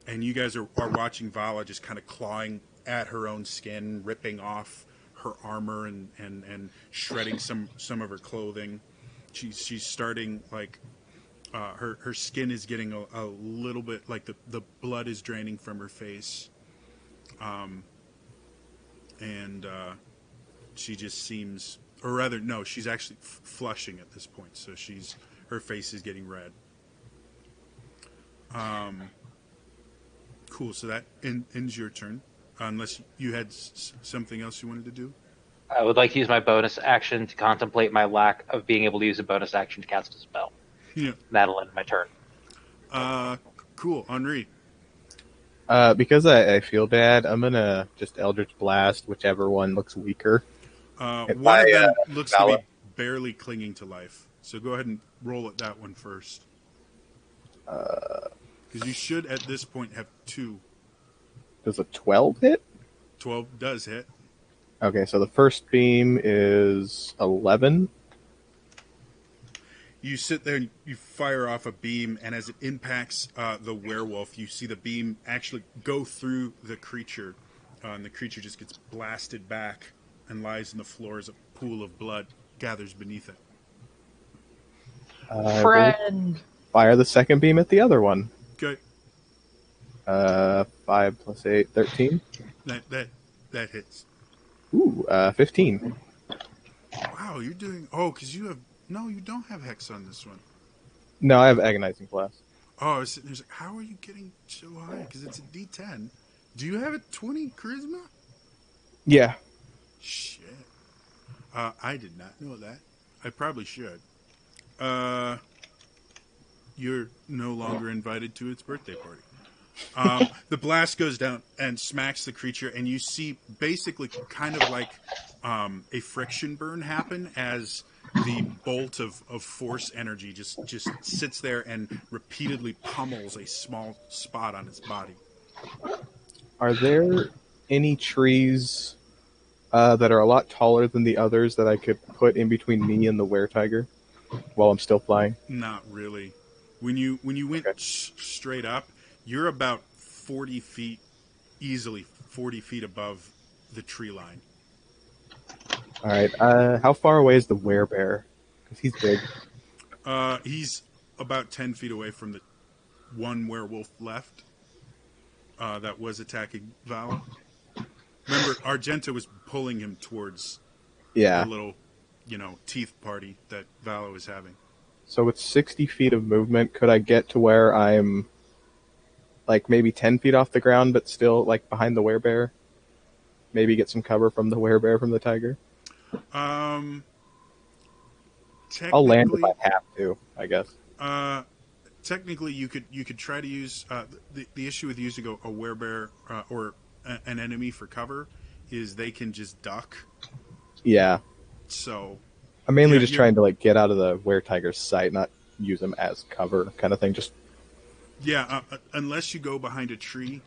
you guys are watching Vala just kind of clawing at her own skin, ripping off her armor and shredding some of her clothing. She's starting like her skin is getting a little bit like the blood is draining from her face, and she just seems, or rather, no, she's actually flushing at this point. So her face is getting red. Cool. So that ends your turn, unless you had something else you wanted to do. I would like to use my bonus action to contemplate my lack of being able to use a bonus action to cast a spell. Yeah. That'll end my turn. Cool. Henri. Because I feel bad, I'm gonna just Eldritch Blast whichever one looks weaker. One of them looks to be barely clinging to life. So go ahead and roll at that one first. Because you should, at this point, have 2. Does a 12 hit? 12 does hit. Okay, so the first beam is 11. You sit there and you fire off a beam, and as it impacts the werewolf, you see the beam actually go through the creature, and the creature just gets blasted back and lies on the floor as a pool of blood gathers beneath it. I will Friend. fire the second beam at the other one. Okay, 5 plus 8, 13. that hits. Ooh, 15. Wow, you're doing. Oh, because you have. No, you don't have hex on this one. No, I have agonizing blast. Oh, I was sitting there like, how are you getting so high? Because it's a D10. Do you have a 20 charisma? Yeah. Shit. I did not know that. I probably should. You're no longer invited to its birthday party. The blast goes down and smacks the creature, and you see basically kind of like a friction burn happen as the bolt of force energy just sits there and repeatedly pummels a small spot on its body. Are there any trees that are a lot taller than the others that I could put in between me and the were-tiger while I'm still flying? Not really. When you went Okay. straight up, you're about 40 feet, easily 40 feet above the tree line. All right. How far away is the werebear? Because he's big. He's about 10 feet away from the one werewolf left that was attacking Vala. Remember, Argenta was pulling him towards Yeah. the little, teeth party that Vala was having. So with 60 feet of movement, could I get to where I'm like maybe 10 feet off the ground, but still like behind the werebear? Maybe get some cover from the werebear from the tiger? I'll land if I have to, I guess. Technically, you could try to use the issue with using a werebear or an enemy for cover is they can just duck. Yeah. So I'm mainly just trying to like get out of the were-tiger's sight, not use them as cover kind of thing. Just unless you go behind a tree,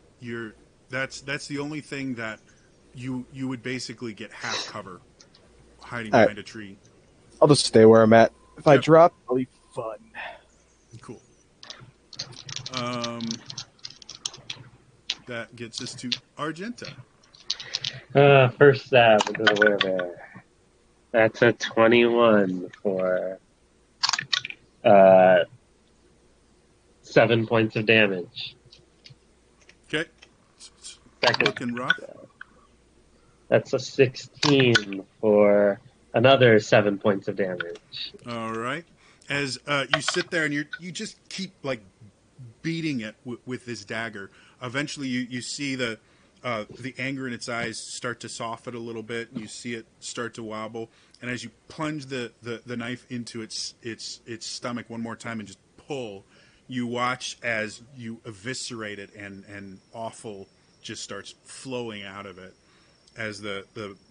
that's the only thing that you would basically get half cover hiding behind a tree. I'll just stay where I'm at. If I drop, it'll be fun. Cool. That gets us to Argenta. First stab into the werebear. That's a 21 for 7 points of damage. Okay. Second. Looking rough. That's a 16 for another 7 points of damage. All right. As you sit there and you just keep like beating it with this dagger. Eventually, you see the anger in its eyes start to soften a little bit. And you see it start to wobble. And as you plunge the knife into its stomach one more time and just pull, you watch as you eviscerate it and awful just starts flowing out of it as the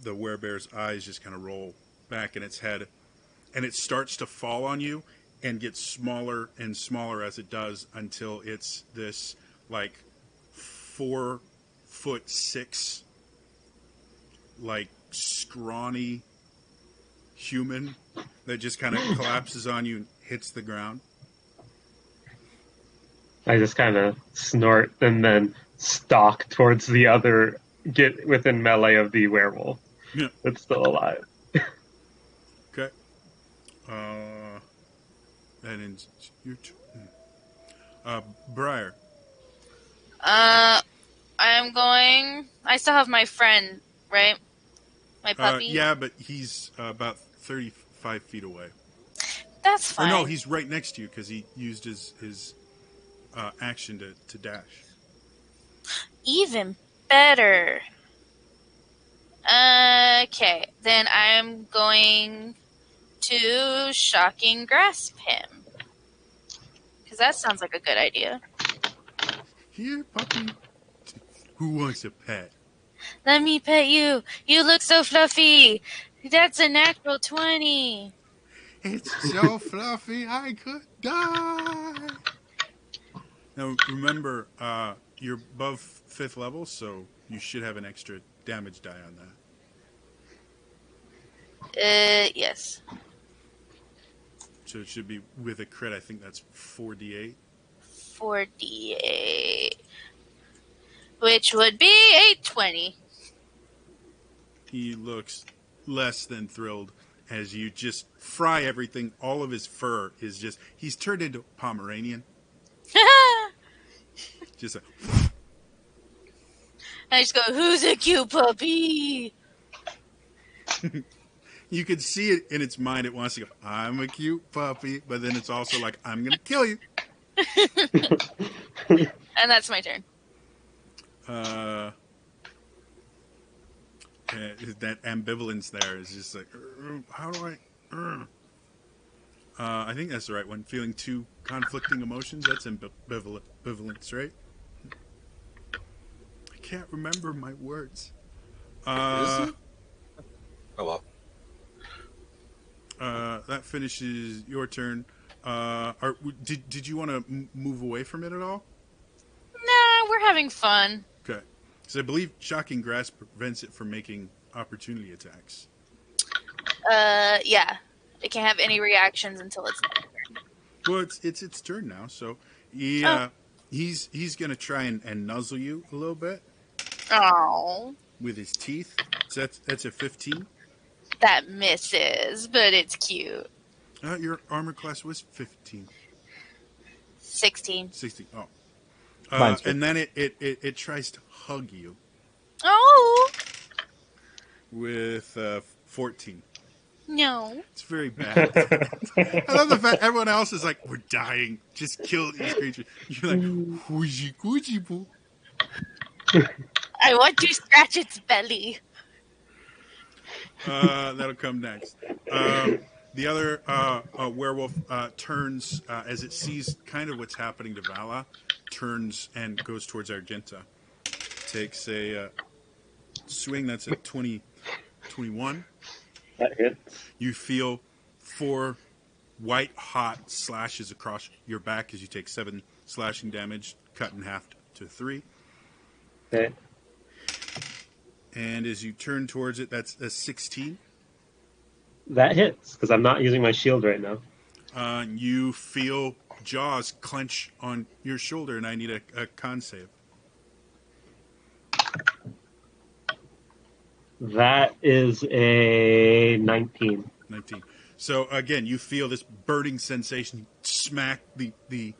werebear's eyes just kind of roll back in its head. And it starts to fall on you and gets smaller and smaller as it does until it's this like 4'6", like scrawny human that just kind of collapses on you and hits the ground. I just kind of snort and then stalk towards the other, get within melee of the werewolf that's still alive. Okay. That ends your turn. Briar. I still have my friend, right? My puppy. Yeah, but he's about 35 feet away. That's fine. Or no, he's right next to you because he used his action to dash. Even better. Okay, then I'm going to shocking grasp him. Because that sounds like a good idea. Here, puppy. Who wants a pet? Let me pet you. You look so fluffy. That's a natural 20. It's so fluffy I could die. Now, remember, you're above 5th level, so you should have an extra damage die on that. Yes. So it should be with a crit. I think that's 4d8. 4d8. Which would be a 20. He looks less than thrilled as you just fry everything. All of his fur is just, he's turned into Pomeranian. Just a, I just go, who's a cute puppy? you can see it in its mind. It wants to go, I'm a cute puppy. But then it's also like, I'm going to kill you. And that's my turn. That ambivalence there is just like, how do I think that's the right one. Feeling two conflicting emotions, that's ambivalence, right? I can't remember my words. Oh well. That finishes your turn. Did you want to move away from it at all? Nah, we're having fun. Okay. Because I believe shocking grass prevents it from making opportunity attacks. Yeah. It can't have any reactions until it's Well, it's its turn now, so he's gonna try and nuzzle you a little bit Oh, with his teeth. So that's a 15. that misses, but it's cute. Your armor class was 15. 16. 16. Oh. Mine's And then it tries to hug you Oh, with 14. no. It's very bad. I love the fact everyone else is like, we're dying. Just kill these creatures. You're like, whoojie coochie poo. I want to scratch its belly. That'll come next. The other werewolf turns as it sees kind of what's happening to Vala, turns and goes towards Argenta. Takes a swing. That's a 21. That hits. You feel 4 white hot slashes across your back as you take 7 slashing damage, cut in half to 3. Okay. And as you turn towards it, that's a 16. That hits, because I'm not using my shield right now. You feel jaws clench on your shoulder, and I need a con save. That is a 19. 19. So again, you feel this burning sensation. You smack the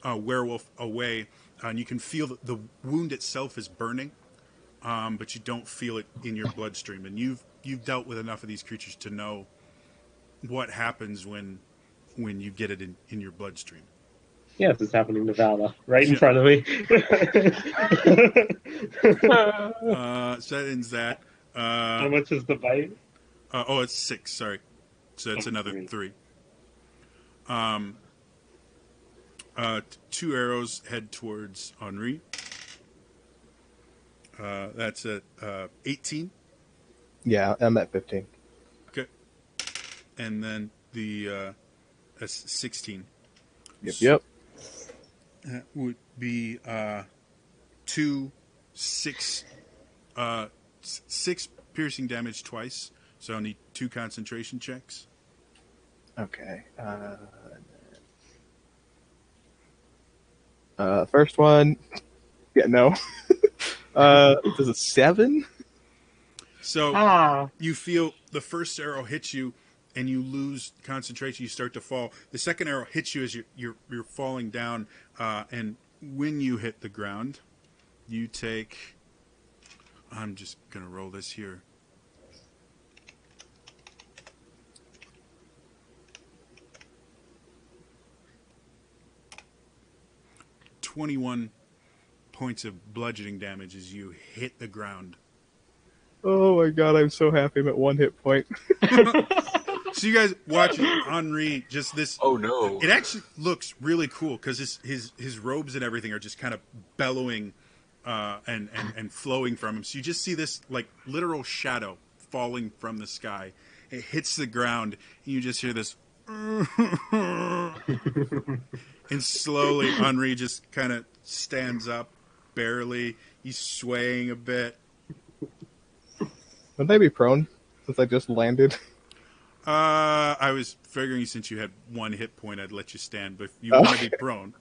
werewolf away, and you can feel that the wound itself is burning, but you don't feel it in your bloodstream. And you've dealt with enough of these creatures to know what happens when you get it in your bloodstream. Yes, it's happening to Vala, right in front of me. So that ends that. How much is the bite? It's 6. Sorry, so that's another 3. 2 arrows head towards Henri. That's a 18. Yeah, I'm at 15. Okay, and then the 16. Yep. That would be 2, 6, 6 piercing damage twice. So I'll need 2 concentration checks. Okay. First one. Yeah, no. Does a 7? So you feel the first arrow hits you, and you lose concentration. You start to fall. The second arrow hits you as you're falling down, and when you hit the ground, you take. I'm just gonna roll this here. "21 points of bludgeoning damage as you hit the ground." Oh my god, I'm so happy I'm at 1 hit point. So you guys watch Henri, just this. Oh no! It actually looks really cool because his robes and everything are just kind of bellowing and flowing from him. So you just see this like literal shadow falling from the sky. It hits the ground, and you just hear this. And slowly, Henri just kind of stands up, barely. He's swaying a bit. Would they be prone since I just landed? I was figuring since you had 1 hit point, I'd let you stand, but if you want to be prone.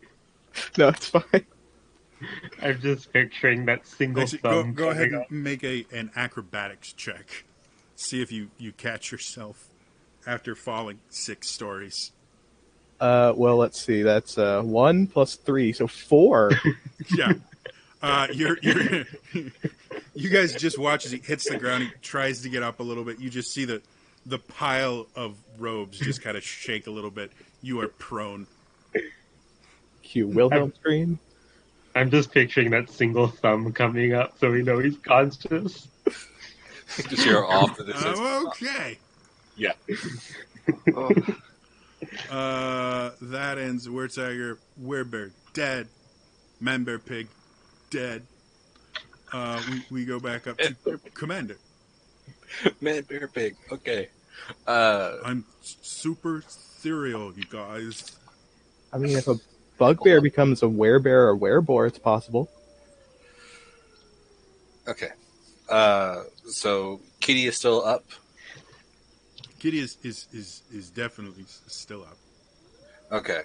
No, it's fine. I'm just picturing that single Actually, thumb. go ahead coming and up. make an acrobatics check. see if you catch yourself after falling 6 stories. Well, let's see. That's 1 plus 3, so 4. Yeah. You're you guys just watch as he hits the ground. He tries to get up a little bit. You just see the pile of robes just kind of shake a little bit. You are prone. Cue Wilhelm scream. I'm just picturing that single thumb coming up so we know he's conscious. Just hear off the distance. I'm okay. Yeah. That ends Were Tiger, Werebear, dead. Manbear Pig, dead. We go back up to Commander. Man, bear pig. Okay. I'm super cereal, you guys. I mean, if a bugbear becomes a werebear or wereboar, it's possible. Okay. So Kitty is still up. Kitty is definitely still up. Okay.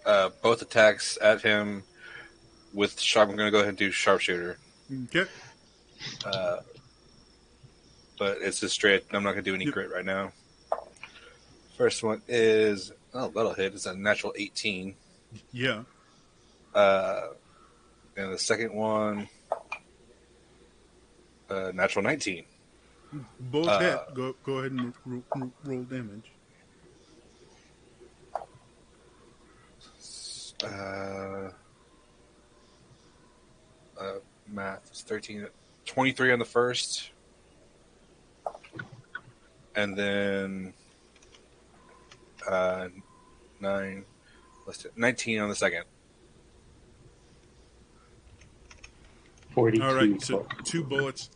Both attacks at him with sharp. I'm going to go ahead and do sharpshooter. Okay. But it's just straight. I'm not going to do any Yep. grit right now. First one is that'll hit. It's a natural 18. Yeah. And the second one, natural 19. Both hit. Go ahead and roll damage. Math is 13. 23 on the first. And then 9. Let's do 19 on the second. 42. All right. So 2 bullets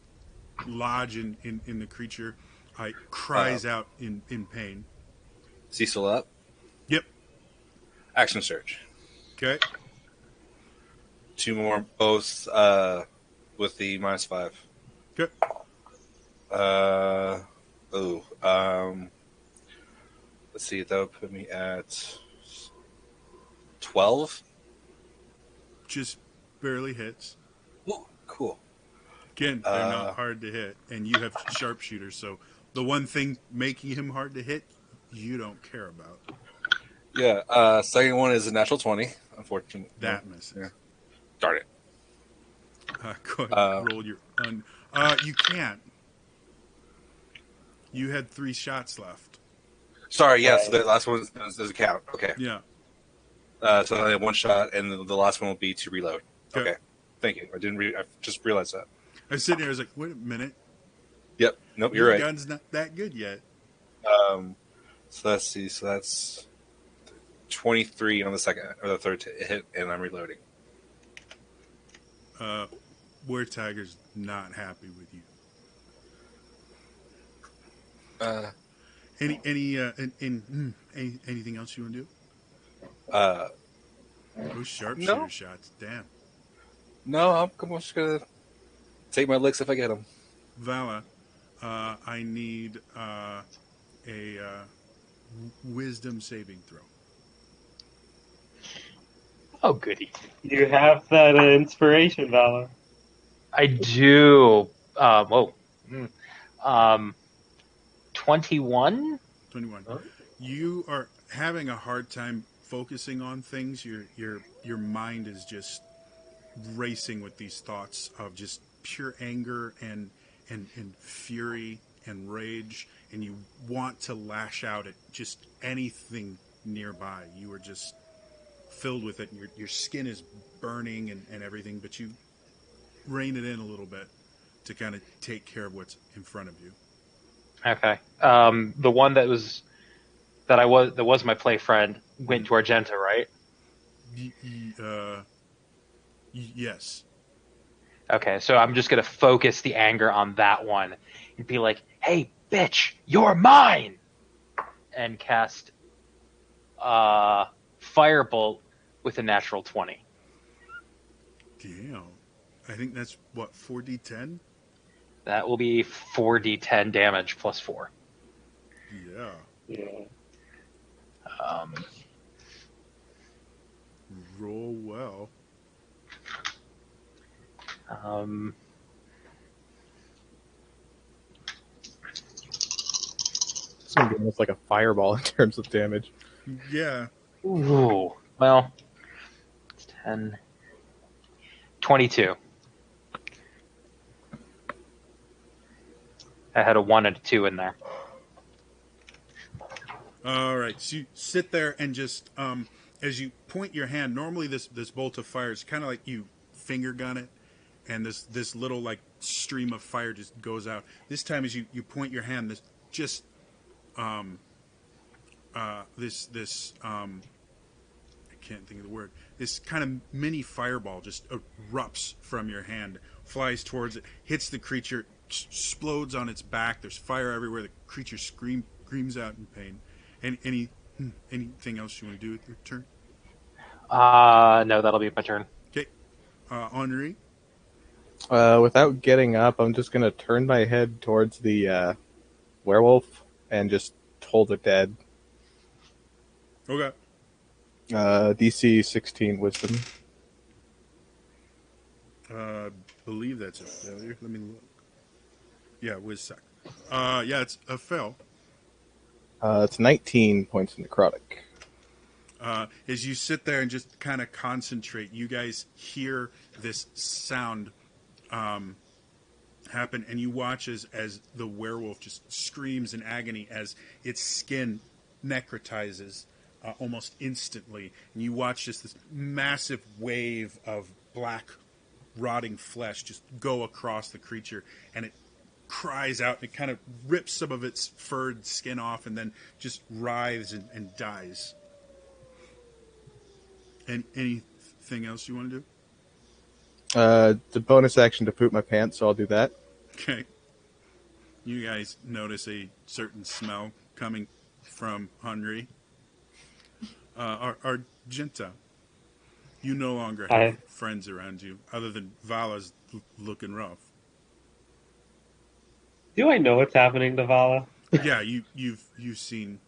lodge in the creature. I cries out in pain. Is he still up? Yep. Action surge. Okay. 2 more, both with the -5. Okay. Let's see. That would put me at 12. Just barely hits. Ooh, cool. Again, they're not hard to hit, and you have sharpshooters. So the one thing making him hard to hit, you don't care about. Yeah. Second one is a natural 20. Unfortunately, That misses. Yeah. Darn it. Go ahead. Roll your you can't. You had 3 shots left. Sorry. Yes. The last one doesn't count. Okay. Yeah. So I have 1 shot, and the last one will be to reload. Okay. Thank you. I just realized that. I was sitting there. I was like, wait a minute. Yep. Nope. You're Your right. gun's not that good yet. So let's see. So that's 23 on the second or the third hit, and I'm reloading. Were Tiger's not happy with you. Anything else you want to do? Those sharpshooter shots, damn. No, I'm just gonna take my licks if I get them. Vala, I need a wisdom saving throw. Oh, goody. You have that inspiration, Valor. I do. 21? 21. Huh? You are having a hard time focusing on things. Your mind is just racing with these thoughts of just pure anger and fury and rage, and you want to lash out at just anything nearby. You are just filled with it, and your skin is burning and everything, but you rein it in a little bit to kind of take care of what's in front of you. Okay. The one that was my play friend went to Argenta, right? Yes. Okay, so I'm just gonna focus the anger on that one and be like, "Hey, bitch, you're mine!" and cast Firebolt with a natural 20. Damn. I think that's what, 4d10? That will be 4d10 damage plus 4. Yeah. Yeah. Roll well. almost like a fireball in terms of damage. Yeah. Ooh. Well, it's 10. 22. I had a 1 and a 2 in there. All right. So you sit there and just as you point your hand. Normally, this bolt of fire is kind of like you finger gun it, and this little like stream of fire just goes out. This time, as you point your hand, this just this I can't think of the word. This kind of mini fireball just erupts from your hand, flies towards it, hits the creature, explodes on its back. There's fire everywhere. The creature screams out in pain. Anything else you want to do with your turn? No, that'll be my turn. Okay, Henri. Without getting up, I'm just gonna turn my head towards the werewolf and just hold it dead. Okay. DC 16 Wisdom. Believe that's a failure. Let me look. Yeah, Wizsec. Yeah, it's a fail. It's 19 points of necrotic. As you sit there and just kind of concentrate, you guys hear this sound happen, and you watch as the werewolf just screams in agony as its skin necrotizes almost instantly, and you watch just this massive wave of black rotting flesh just go across the creature, and it cries out, and it kind of rips some of its furred skin off and then just writhes and dies. And anything else you want to do? It's a bonus action to poop my pants, so I'll do that. Okay. You guys notice a certain smell coming from Henri. Argenta, you no longer have friends around you other than Vala's looking rough. Do I know what's happening to Vala? Yeah, you've seen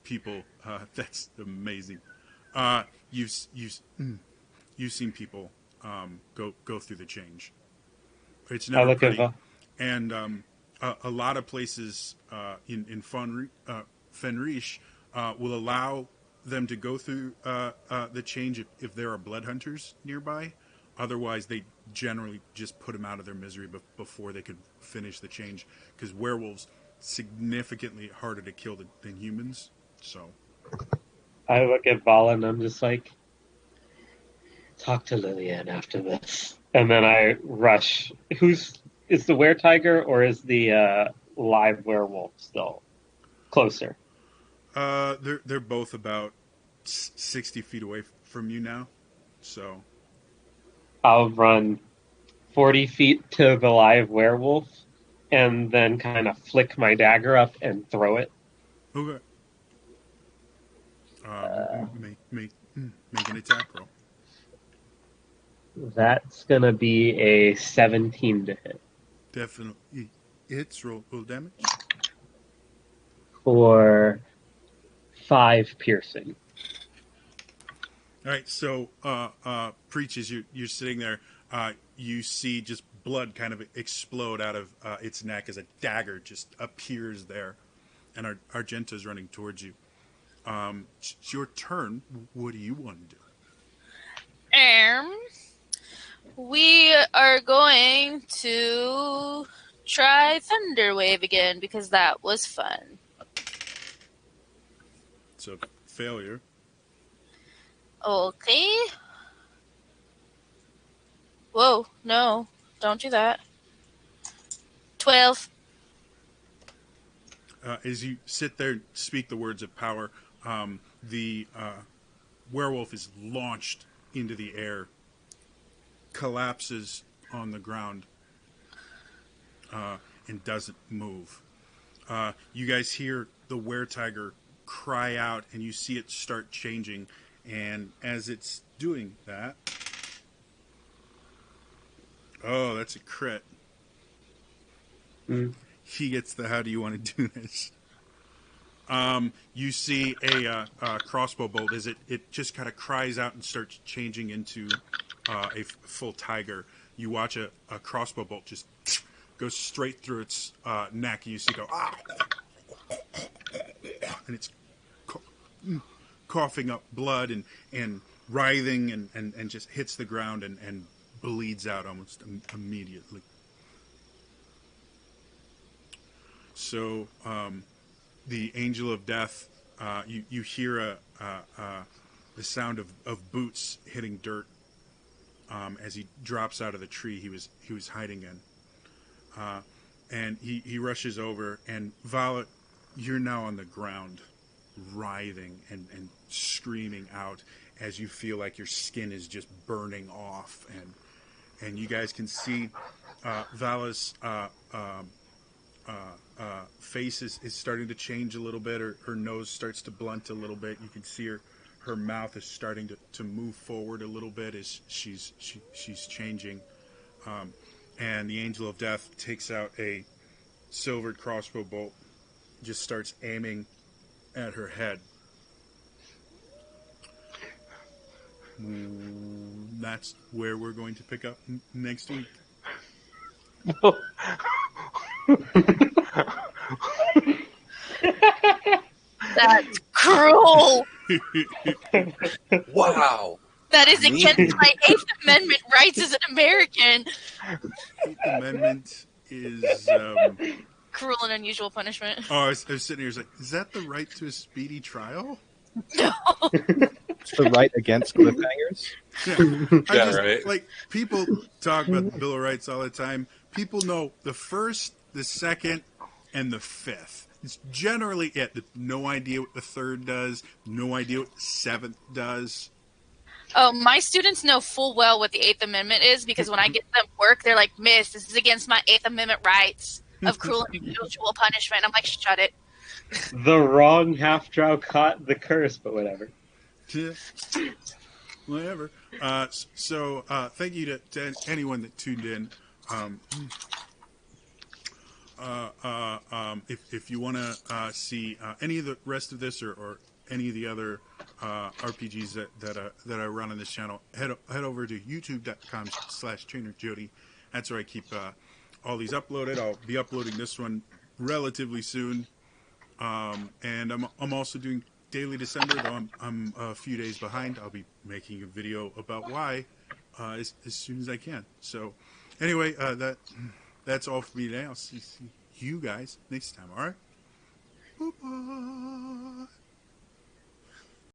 people. That's amazing. You've seen people go through the change. It's never pretty. And a lot of places in Fenrish will allow them to go through the change if there are blood hunters nearby. Otherwise, they generally just put them out of their misery before they could finish the change, because werewolves significantly harder to kill than humans. So I look at Vala and I'm just like, talk to Lillian after this. And then I rush. Is the were-tiger or is the live werewolf still closer? They're both about 60 feet away from you now. So I'll run 40 feet to the live werewolf and then kind of flick my dagger up and throw it. okay. Make an attack roll. That's going to be a 17 to hit. Definitely hits. Roll damage. For 5 piercing. All right, so Preach, as you're sitting there, you see just blood kind of explode out of its neck as a dagger just appears there, and Argenta's running towards you. It's your turn. What do you want to do? We are going to try Thunderwave again because that was fun. It's a failure. Okay. Whoa, no. Don't do that. 12. As you sit there and speak the words of power, the werewolf is launched into the air, collapses on the ground, and doesn't move. You guys hear the were-tiger cry out, and you see it start changing. And as it's doing that, oh, that's a crit. He gets the how do you want to do this? You see a crossbow bolt as it just kind of cries out and starts changing into a full tiger. You watch a crossbow bolt just go straight through its neck, and you see it go, ah! and it's coughing up blood and writhing and just hits the ground and bleeds out almost immediately. So the angel of death, you hear the sound of boots hitting dirt as he drops out of the tree he was hiding in, and he rushes over, and Vala, you're now on the ground, writhing and screaming out as you feel like your skin is just burning off, and you guys can see Vala's face is starting to change a little bit. Her nose starts to blunt a little bit. You can see her mouth is starting to move forward a little bit as she's changing. And the angel of death takes out a silvered crossbow bolt, just starts aiming at her head. That's where we're going to pick up next week. That's cruel. Wow. That is against my Eighth Amendment rights as an American. Eighth Amendment is Cruel and unusual punishment. oh, I was sitting here like, is that the right to a speedy trial? No. It's the right against cliffhangers. Yeah, Right. Like, people talk about the Bill of Rights all the time. People know the first, the second, and the fifth. It's generally it. No idea what the third does. No idea what the seventh does. Oh, my students know full well what the Eighth Amendment is because when I get them work, they're like, "Miss, this is against my Eighth Amendment rights of cruel and unusual punishment." I'm like, "Shut it." The wrong half-drow caught the curse, but whatever. Whatever. So thank you to anyone that tuned in. If you want to see any of the rest of this or any of the other RPGs that I run on this channel, head over to youtube.com/trainerjody. That's where I keep all these uploaded. I'll be uploading this one relatively soon, and I'm also doing Daily December, though I'm a few days behind. I'll be making a video about why as soon as I can. So anyway, that's all for me today. I'll see you guys next time. All right. Bye-bye.